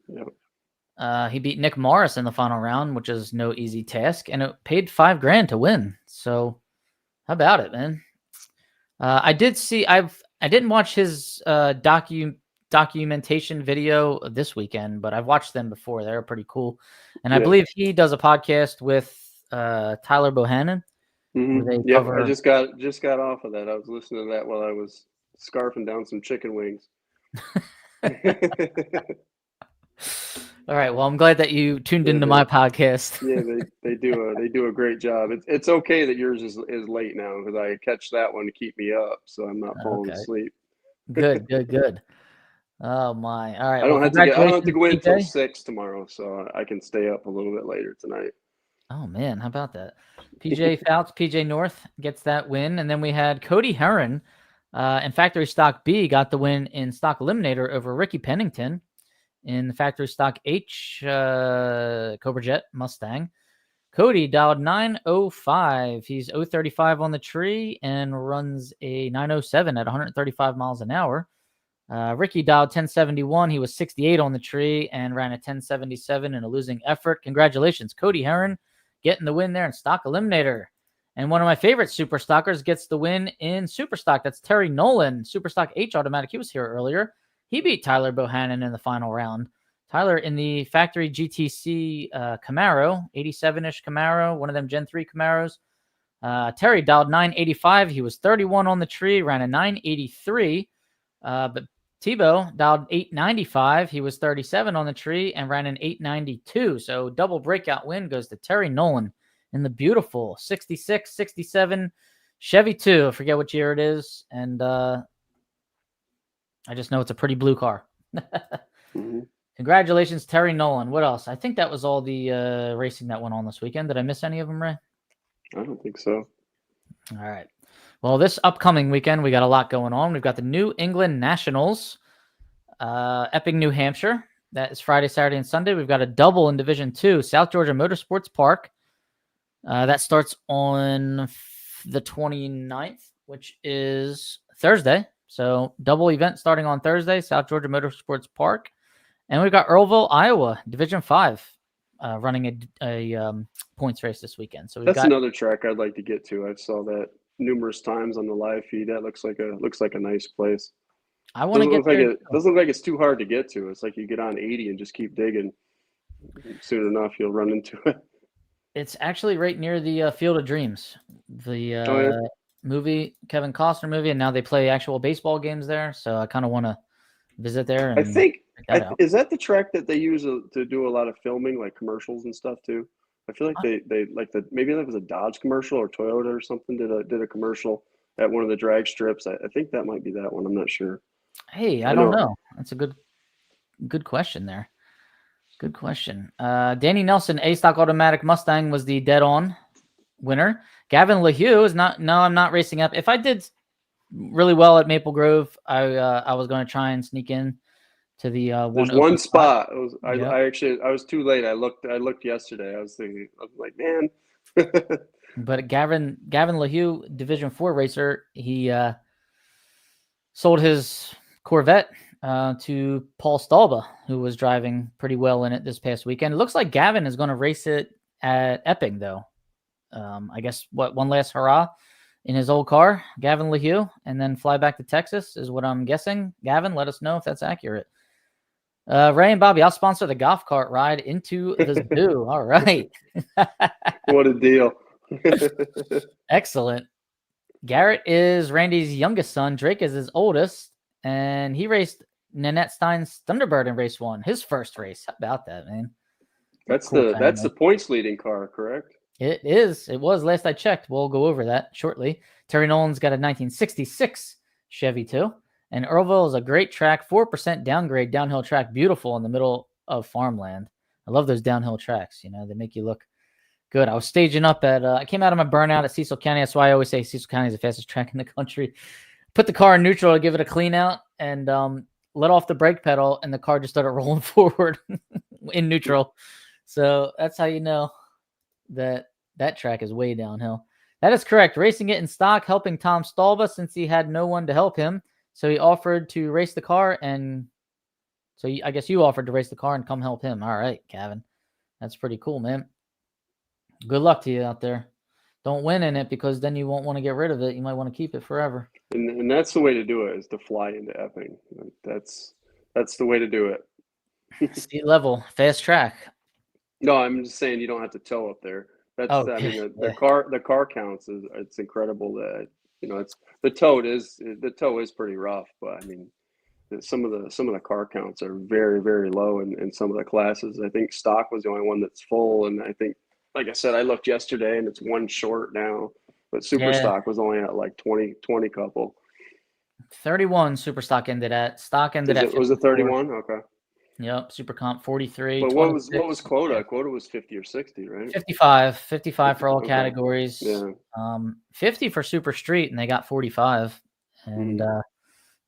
Yeah. He beat Nick Morris in the final round, which is no easy task, and it paid $5,000 to win. So, how about it, man? I didn't watch his documentation video this weekend, but I've watched them before. They're pretty cool, and I believe he does a podcast with Tyler Bohannon. Mm-hmm. Yeah, I just got off of that. I was listening to that while I was scarfing down some chicken wings. All right. Well, I'm glad that you tuned into my podcast. Yeah, they do a great job. It's okay that yours is late now because I catch that one to keep me up, so I'm not falling asleep. Good. Oh my! All right. I don't have to go in until 6 tomorrow, so I can stay up a little bit later tonight. Oh man, how about that? PJ Fouts, PJ North gets that win, and then we had Cody Herron in Factory Stock B got the win in Stock Eliminator over Ricky Pennington in the Factory Stock H Cobra Jet Mustang. Cody dialed 905. He's 035 on the tree and runs a 907 at 135 miles an hour. Ricky dialed 1071. He was 68 on the tree and ran a 1077 in a losing effort. Congratulations, Cody Herron, getting the win there in Stock Eliminator. And one of my favorite Super Stockers gets the win in Super Stock. That's Terry Nolan, Super Stock H Automatic. He was here earlier. He beat Tyler Bohannon in the final round. Tyler in the factory GTC Camaro, 87-ish Camaro, one of them Gen 3 Camaros. Terry dialed 985. He was 31 on the tree, ran a 983. But Tebow dialed 895. He was 37 on the tree and ran an 892. So double breakout win goes to Terry Nolan in the beautiful 66, 67 Chevy 2. I forget what year it is. And I just know it's a pretty blue car. Mm-hmm. Congratulations, Terry Nolan. What else? I think that was all the racing that went on this weekend. Did I miss any of them, Ray? I don't think so. All right. Well, this upcoming weekend, we got a lot going on. We've got the New England Nationals, Epping, New Hampshire. That is Friday, Saturday, and Sunday. We've got a double in Division 2, South Georgia Motorsports Park. That starts on the 29th, which is Thursday. So double event starting on Thursday, South Georgia Motorsports Park. And we've got Earlville, Iowa, Division 5, running a points race this weekend. So that's another track I'd like to get to. I saw that numerous times on the live feed. That looks like a nice place. I want to get there. It doesn't look like it's too hard to get to. It's like you get on 80 and just keep digging. Soon enough, you'll run into it. It's actually right near the Field of Dreams, the movie, Kevin Costner movie, and now they play actual baseball games there. So I kind of want to visit there. And I think is that the track that they use to do a lot of filming, like commercials and stuff too. I feel like they like maybe that was a Dodge commercial or Toyota or something did a commercial at one of the drag strips. I think that might be that one. I'm not sure. Hey, I don't know. That's a good question there. Good question. Danny Nelson, A-Stock Automatic Mustang was the dead-on winner. Gavin LaHue is not. No, I'm not racing up. If I did really well at Maple Grove, I was going to try and sneak in to the one spot. I was too late. I looked yesterday. I was like, man. But Gavin LaHue, Division 4 racer, he sold his Corvette to Paul Stalba, who was driving pretty well in it this past weekend. It looks like Gavin is going to race it at Epping, though. I guess one last hurrah in his old car, Gavin LaHue, and then fly back to Texas is what I'm guessing. Gavin, let us know if that's accurate. Ray and Bobby, I'll sponsor the golf cart ride into the zoo. All right. What a deal. Excellent. Garrett is Randy's youngest son. Drake is his oldest, and he raced Nanette Stein's Thunderbird in race 1, his first race. How about that, man? That's the points leading car, correct? It is. It was last I checked. We'll go over that shortly. Terry Nolan's got a 1966 Chevy too. And Earlville is a great track, 4% downgrade, downhill track, beautiful in the middle of farmland. I love those downhill tracks. You know, they make you look good. I was staging up at, I came out of my burnout at Cecil County. That's why I always say Cecil County is the fastest track in the country. Put the car in neutral to give it a clean out and let off the brake pedal, and the car just started rolling forward in neutral. So that's how you know that track is way downhill. That is correct. Racing it in stock, helping Tom Stalba since he had no one to help him. So he offered to race the car, and so I guess you offered to race the car and come help him. All right, Gavin. That's pretty cool, man. Good luck to you out there. Don't win in it because then you won't want to get rid of it. You might want to keep it forever. And that's the way to do it, is to fly into Epping. That's the way to do it. Seat level, fast track. No, I'm just saying you don't have to tow up there. That's I mean the car counts. It's incredible that it's the tow is pretty rough, but I mean some of the car counts are very, very low in some of the classes. I think stock was the only one that's full, and I think, like I said, I looked yesterday and it's one short now, but super stock was only at like 20 couple. 31 super stock ended at. Stock ended at 54. Was it 31? Okay. Yep, super comp 43. But what was quota? Yeah. Quota was 50 or 60, right? 55 for all categories. Yeah. 50 for super street, and they got 45. And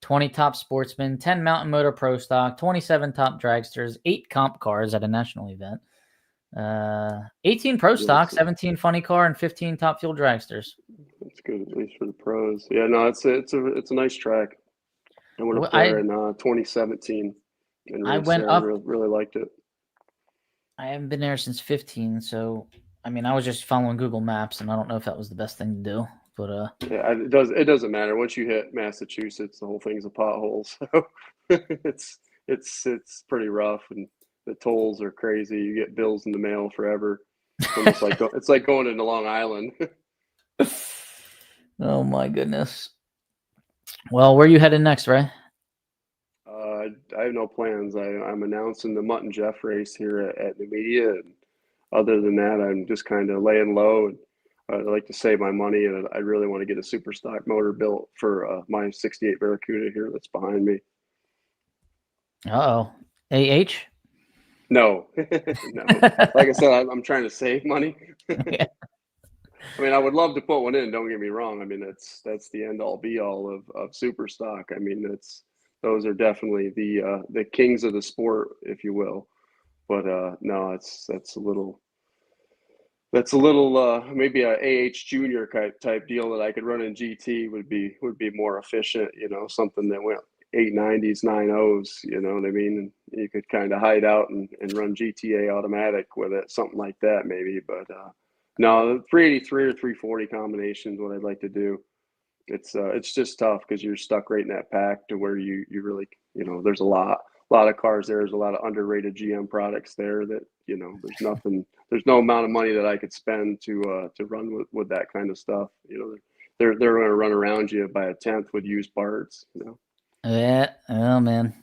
20 top sportsmen, 10 mountain motor pro stock, 27 top dragsters, 8 comp cars at a national event, 18 pro stock, 17 funny car, and 15 top fuel dragsters. That's good, at least for the pros. Yeah, no, it's a nice track. I went up there in 2017. I went up. Really liked it. I haven't been there since 15, so I mean, I was just following Google Maps, and I don't know if that was the best thing to do. But yeah, it doesn't matter. Once you hit Massachusetts, the whole thing's a pothole. So it's pretty rough, and the tolls are crazy. You get bills in the mail forever. It's almost it's like going into Long Island. Oh my goodness. Well, where are you headed next, Ray? I have no plans. I'm announcing the Mutt and Jeff race here at the media, and other than that, I'm just kind of laying low. And I like to save my money, and I really want to get a super stock motor built for my '68 Barracuda here that's behind me. Uh-oh. AH? No, no. Like I said, I'm trying to save money. Yeah. I mean, I would love to put one in. Don't get me wrong. I mean, that's the end all be all of super stock. I mean, those are definitely the kings of the sport, if you will. But no, that's a little maybe a AH junior type deal that I could run in GT would be more efficient. You know, something that went 890s, 90s. You know what I mean? And you could kind of hide out and run GTA automatic with it, something like that maybe. But no, the 383 or 340 combination is what I'd like to do. It's just tough because you're stuck right in that pack to where you really, you know, there's a lot of cars there. There's a lot of underrated GM products there that, you know, there's no amount of money that I could spend to run with that kind of stuff. You know, they're going to run around you by a tenth with used parts, you know. Yeah. Oh man,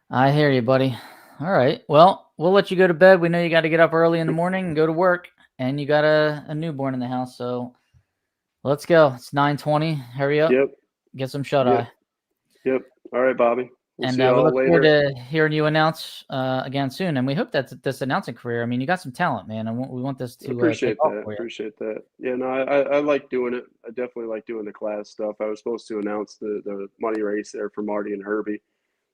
I hear you, buddy. All right. Well, we'll let you go to bed. We know you got to get up early in the morning and go to work, and you got a newborn in the house. So let's go. It's 9:20. Hurry up. Yep. Get some shut Yep. eye. All right, Bobby. We'll And see you we all look forward later. to hearing you announce again soon. And we hope that this announcing career, I mean, you got some talent, man. And we want this to take off for you. Appreciate that. Yeah, no, I like doing it. I definitely like doing the class stuff. I was supposed to announce the money race there for Marty and Herbie.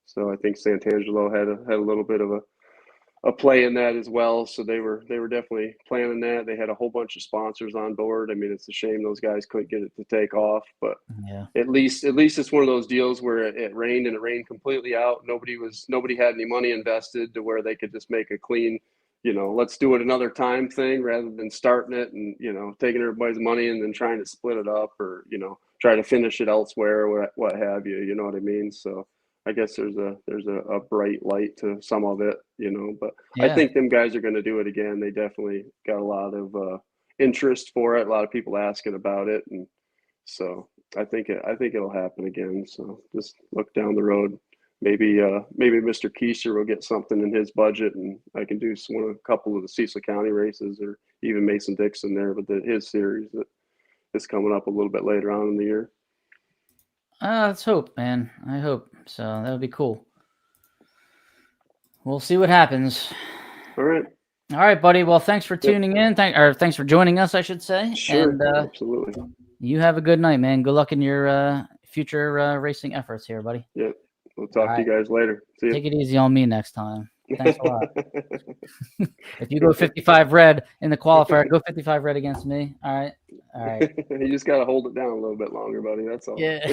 So I think Santangelo had a little bit of a play in that as well. So they were definitely planning that. They had a whole bunch of sponsors on board. I mean, it's a shame those guys couldn't get it to take off, but Yeah. at least it's one of those deals where it rained and it rained completely out. Nobody had any money invested to where they could just make a clean, you know, let's do it another time thing rather than starting it and, you know, taking everybody's money and then trying to split it up or, you know, try to finish it elsewhere or what have you. You know what I mean? So I guess there's a bright light to some of it, you know, but I Yeah. think them guys are going to do it again. They definitely got a lot of interest for it. A lot of people asking about it. And so I think it'll happen again. So just look down the road. Maybe Mr. Keister will get something in his budget, and I can do a couple of the Cecil County races, or even Mason Dixon there with his series that is coming up a little bit later on in the year. Let's hope, man. I hope so. That would be cool. We'll see what happens. All right. All right, buddy. Well, thanks for tuning in. Thanks for joining us, I should say. Sure. And Absolutely. you have a good night, man. Good luck in your future racing efforts here, buddy. Yep. We'll talk to you guys later. See you. Take it easy on me next time. Thanks a lot. If you go 55 red in the qualifier, go 55 red against me. All right. All right. You just got to hold it down a little bit longer, buddy. That's all. Yeah.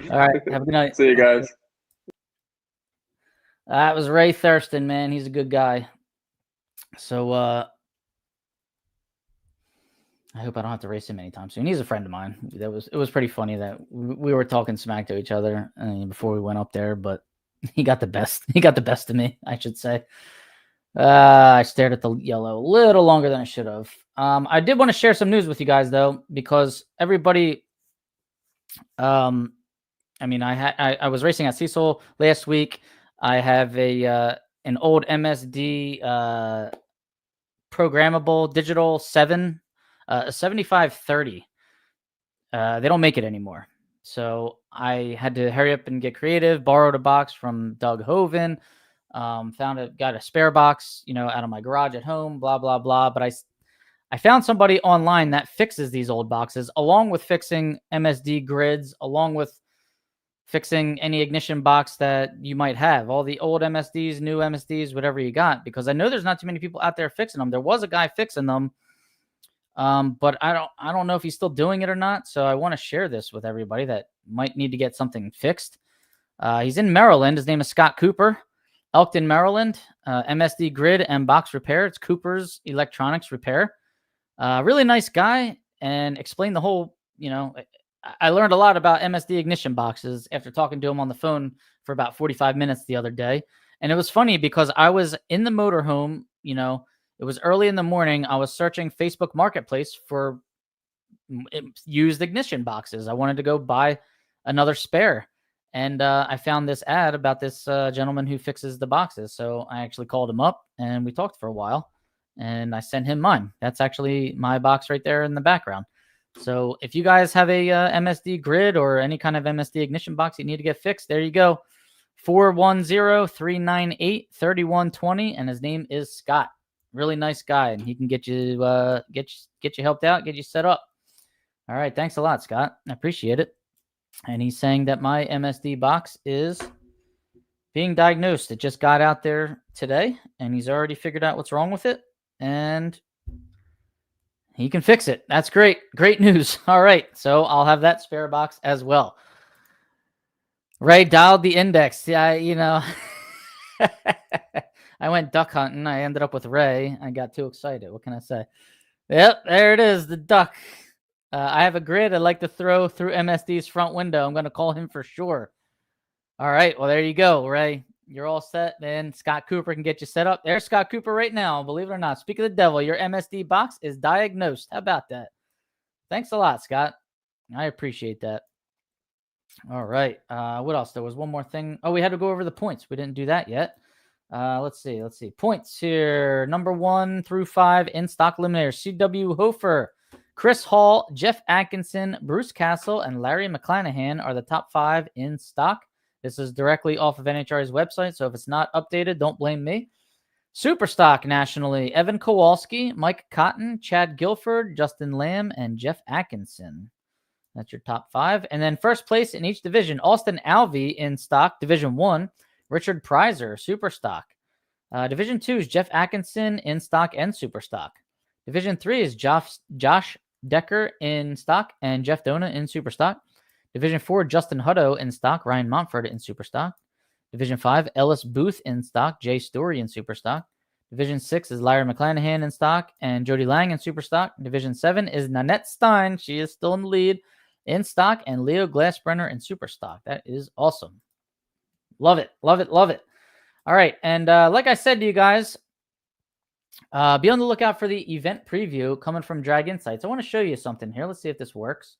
All right. Have a good night. See you guys. That was Ray Thurston, man. He's a good guy. So I hope I don't have to race him anytime soon. He's a friend of mine. It was pretty funny that we were talking smack to each other before we went up there, but he got the best. He got the best of me, I should say. I stared at the yellow a little longer than I should have. I did want to share some news with you guys though, because everybody. I mean, I was racing at Cecil last week. I have an old MSD programmable digital 7. A 7530. They don't make it anymore. So I had to hurry up and get creative, borrowed a box from Doug Hoven, got a spare box, out of my garage at home, blah, blah, blah. But I found somebody online that fixes these old boxes, along with fixing MSD grids, along with fixing any ignition box that you might have, all the old MSDs, new MSDs, whatever you got, because I know there's not too many people out there fixing them. There was a guy fixing them. But I don't know if he's still doing it or not. So I want to share this with everybody that might need to get something fixed. He's in Maryland. His name is Scott Cooper, Elkton, Maryland. MSD grid and box repair. It's Cooper's Electronics Repair. Really nice guy, and explained the whole. I learned a lot about MSD ignition boxes after talking to him on the phone for about 45 minutes the other day. And it was funny because I was in the motorhome. It was early in the morning. I was searching Facebook Marketplace for used ignition boxes. I wanted to go buy another spare. And I found this ad about this gentleman who fixes the boxes. So I actually called him up and we talked for a while. And I sent him mine. That's actually my box right there in the background. So if you guys have a MSD grid or any kind of MSD ignition box you need to get fixed, there you go. 410-398-3120, and his name is Scott. Really nice guy, and he can get you helped out, get you set up. All right, thanks a lot, Scott. I appreciate it. And he's saying that my MSD box is being diagnosed. It just got out there today, and he's already figured out what's wrong with it, and he can fix it. That's great. Great news. All right, so I'll have that spare box as well. Ray dialed the index. Yeah, I went duck hunting. I ended up with Ray. I got too excited. What can I say? Yep, there it is, the duck. I have a grid I'd like to throw through MSD's front window. I'm going to call him for sure. All right, well, there you go, Ray. You're all set, man. Scott Cooper can get you set up. There's Scott Cooper right now, believe it or not. Speak of the devil, your MSD box is diagnosed. How about that? Thanks a lot, Scott. I appreciate that. All right. What else? There was one more thing. Oh, we had to go over the points. We didn't do that yet. Let's see. Points here. Number 1 through 5 in stock eliminators. C.W. Hofer, Chris Hall, Jeff Atkinson, Bruce Castle, and Larry McClanahan are the top 5 in stock. This is directly off of NHRA's website, so if it's not updated, don't blame me. Superstock nationally, Evan Kowalski, Mike Cotton, Chad Guilford, Justin Lamb, and Jeff Atkinson. That's your top 5. And then first place in each division, Austin Alvey in stock, Division 1, Richard Prizer, Superstock. Division 2 is Jeff Atkinson in stock and Superstock. Division 3 is Josh Decker in stock and Jeff Dona in Superstock. Division 4, Justin Hutto in stock, Ryan Montford in Superstock. Division 5, Ellis Booth in stock, Jay Story in Superstock. Division 6 is Larry McClanahan in stock and Jody Lang in Superstock. Division 7 is Nanette Stein. She is still in the lead in stock, and Leo Glassbrenner in Superstock. That is awesome. Love it. Love it. Love it. All right. And like I said to you guys, be on the lookout for the event preview coming from Drag Insights. I want to show you something here. Let's see if this works.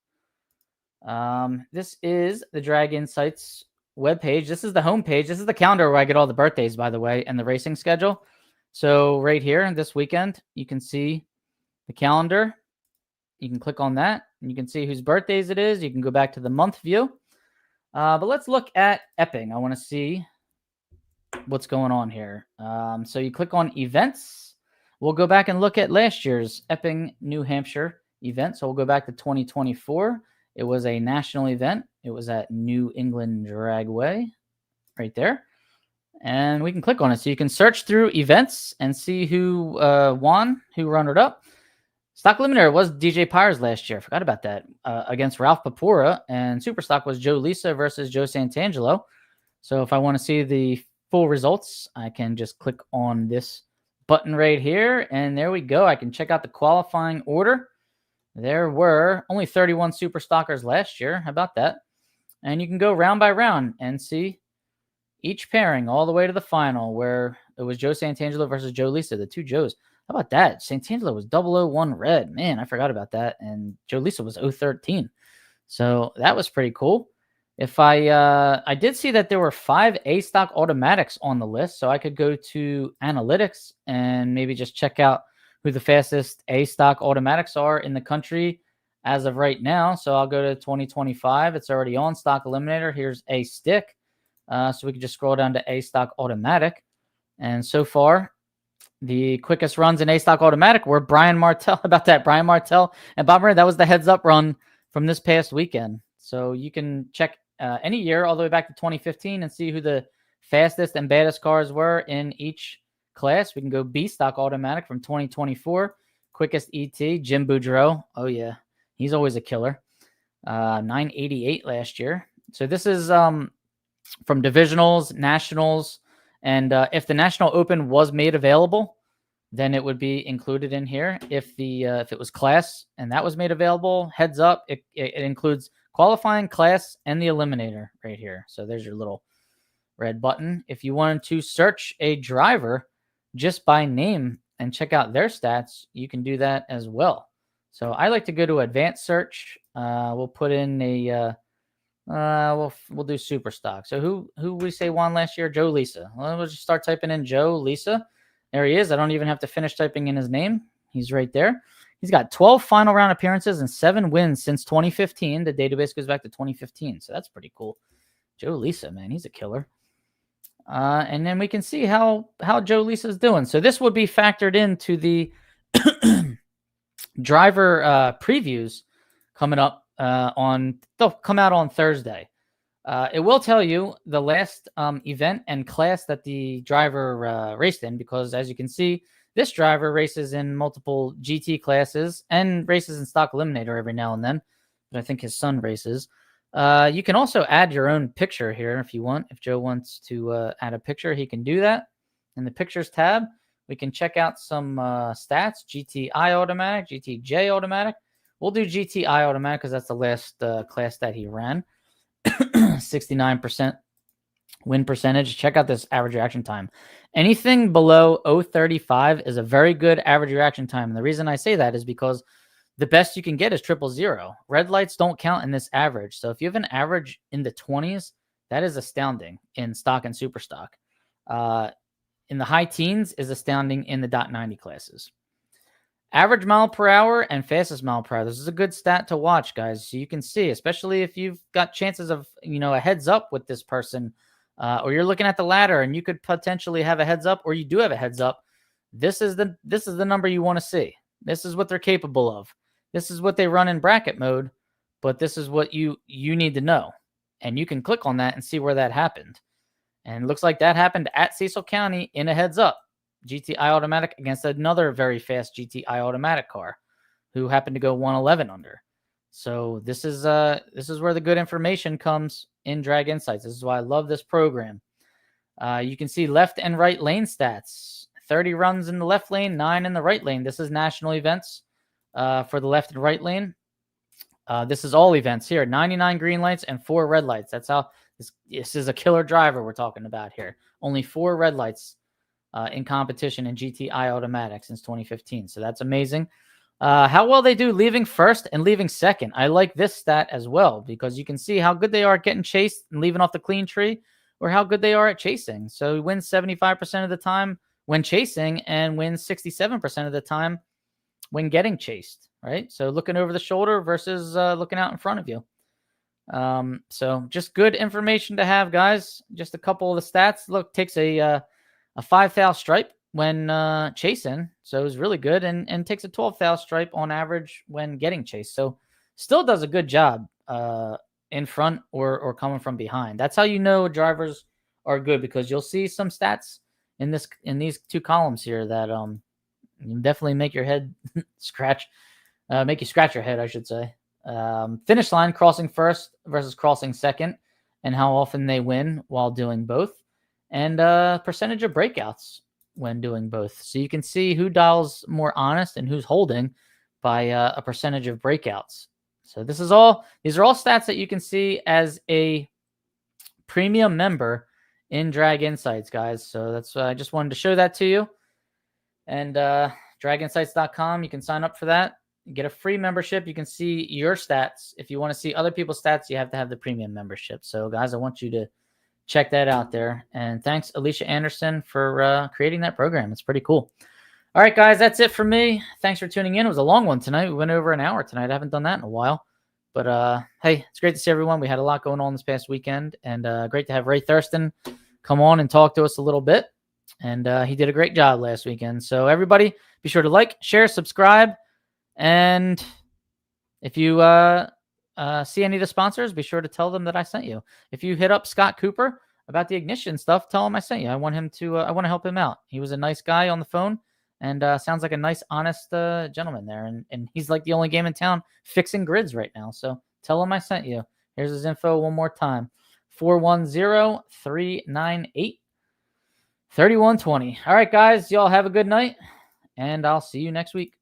This is the Drag Insights webpage. This is the homepage. This is the calendar where I get all the birthdays, by the way, and the racing schedule. So right here this weekend, you can see the calendar. You can click on that, and you can see whose birthdays it is. You can go back to the month view. But let's look at Epping. I want to see what's going on here. So you click on events. We'll go back and look at last year's Epping, New Hampshire event. So we'll go back to 2024. It was a national event. It was at New England Dragway right there. And we can click on it. So you can search through events and see who won, who runnered up. Stock eliminator was DJ Pyres last year. Forgot about that. Against Ralph Papora. And Superstock was Joe Lisa versus Joe Santangelo. So if I want to see the full results, I can just click on this button right here. And there we go. I can check out the qualifying order. There were only 31 Superstockers last year. How about that? And you can go round by round and see each pairing all the way to the final, where it was Joe Santangelo versus Joe Lisa, the two Joes. How about that? Santangelo was 001 red. Man, I forgot about that. And Joe Lisa was 013. So that was pretty cool. If I did see that there were 5 A-stock automatics on the list, so I could go to analytics and maybe just check out who the fastest A-stock automatics are in the country as of right now. So I'll go to 2025. It's already on Stock Eliminator. Here's A stick. So we can just scroll down to A-stock automatic. And so far, the quickest runs in A-stock automatic were Brian Martell. How about that? Brian Martell and Bob Murray. That was the heads-up run from this past weekend. So you can check any year all the way back to 2015 and see who the fastest and baddest cars were in each class. We can go B-stock automatic from 2024. Quickest ET, Jim Boudreau. Oh, yeah. He's always a killer. 988 last year. So this is from divisionals, nationals, and if the National Open was made available, then it would be included in here. If it was class and that was made available, heads up, it includes qualifying, class, and the eliminator right here. So there's your little red button. If you wanted to search a driver just by name and check out their stats, you can do that as well. So I like to go to advanced search. We'll put in a we'll do super stock. So who we say won last year? Joe Lisa. Well, we'll just start typing in Joe Lisa. There he is. I don't even have to finish typing in his name. He's right there. He's got 12 final round appearances and 7 wins since 2015. The database goes back to 2015, so that's pretty cool. Joe Lisa, man, he's a killer. And then we can see how Joe Lisa's doing. So this would be factored into the driver previews coming up they'll come out on Thursday. It will tell you the last event and class that the driver raced in, because as you can see, this driver races in multiple GT classes and races in stock eliminator every now and then. But I think his son races. You can also add your own picture here if you want. If Joe wants to add a picture, he can do that. In the pictures tab, we can check out some stats, GTI automatic, GTJ automatic. We'll do GTI automatic because that's the last class that he ran. 69% win percentage. Check out this average reaction time. Anything below 0.35 is a very good average reaction time. And the reason I say that is because the best you can get is 000. Red lights don't count in this average. So if you have an average in the 20s, that is astounding in stock and super stock. In the high teens is astounding in the .90 classes. Average mile per hour and fastest mile per hour. This is a good stat to watch, guys. So you can see, especially if you've got chances of, a heads up with this person, or you're looking at the ladder and you could potentially have a heads up, or you do have a heads up. This is the number you want to see. This is what they're capable of. This is what they run in bracket mode, but this is what you need to know. And you can click on that and see where that happened. And it looks like that happened at Cecil County in a heads up. GTI automatic against another very fast GTI automatic car who happened to go 111 under. So this is where the good information comes in Drag Insights. This is why I love this program. You can see left and right lane stats. 30 runs in the left lane, 9 in the right lane. This is national events for the left and right lane. This is all events here. 99 green lights and 4 red lights. That's how this is a killer driver we're talking about here. Only 4 red lights in competition in GTI automatic since 2015. So that's amazing. How well they do leaving first and leaving second. I like this stat as well because you can see how good they are at getting chased and leaving off the clean tree, or how good they are at chasing. So he wins 75% of the time when chasing and wins 67% of the time when getting chased, right? So looking over the shoulder versus looking out in front of you. So just good information to have, guys. Just a couple of the stats. Look, takes a 5-thou stripe when chasing, so it was really good, and takes a 12-thou stripe on average when getting chased. So still does a good job in front or coming from behind. That's how you know drivers are good, because you'll see some stats in these 2 columns here that definitely make your head scratch, make you scratch your head, I should say. Finish line, crossing first versus crossing second, and how often they win while doing both. And percentage of breakouts when doing both. So you can see who dials more honest and who's holding by a percentage of breakouts. So these are all stats that you can see as a premium member in Drag Insights, guys. So that's I just wanted to show that to you. And draginsights.com, you can sign up for that. You get a free membership. You can see your stats. If you want to see other people's stats, you have to have the premium membership. So guys, I want you to check that out there. And thanks, Alicia Anderson, for creating that program. It's pretty cool. All right, guys, that's it for me. Thanks for tuning in. It was a long one tonight. We went over an hour tonight. I haven't done that in a while. But, hey, it's great to see everyone. We had a lot going on this past weekend. And great to have Ray Thurston come on and talk to us a little bit. And he did a great job last weekend. So, everybody, be sure to like, share, subscribe. And if you see any of the sponsors, be sure to tell them that I sent you. If you hit up Scott Cooper about the ignition stuff, tell him I sent you. I want to help him out. He was a nice guy on the phone, and sounds like a nice, honest gentleman there. And he's like the only game in town fixing grids right now. So tell him I sent you. Here's his info one more time: 410-398-3120. All right, guys, y'all have a good night, and I'll see you next week.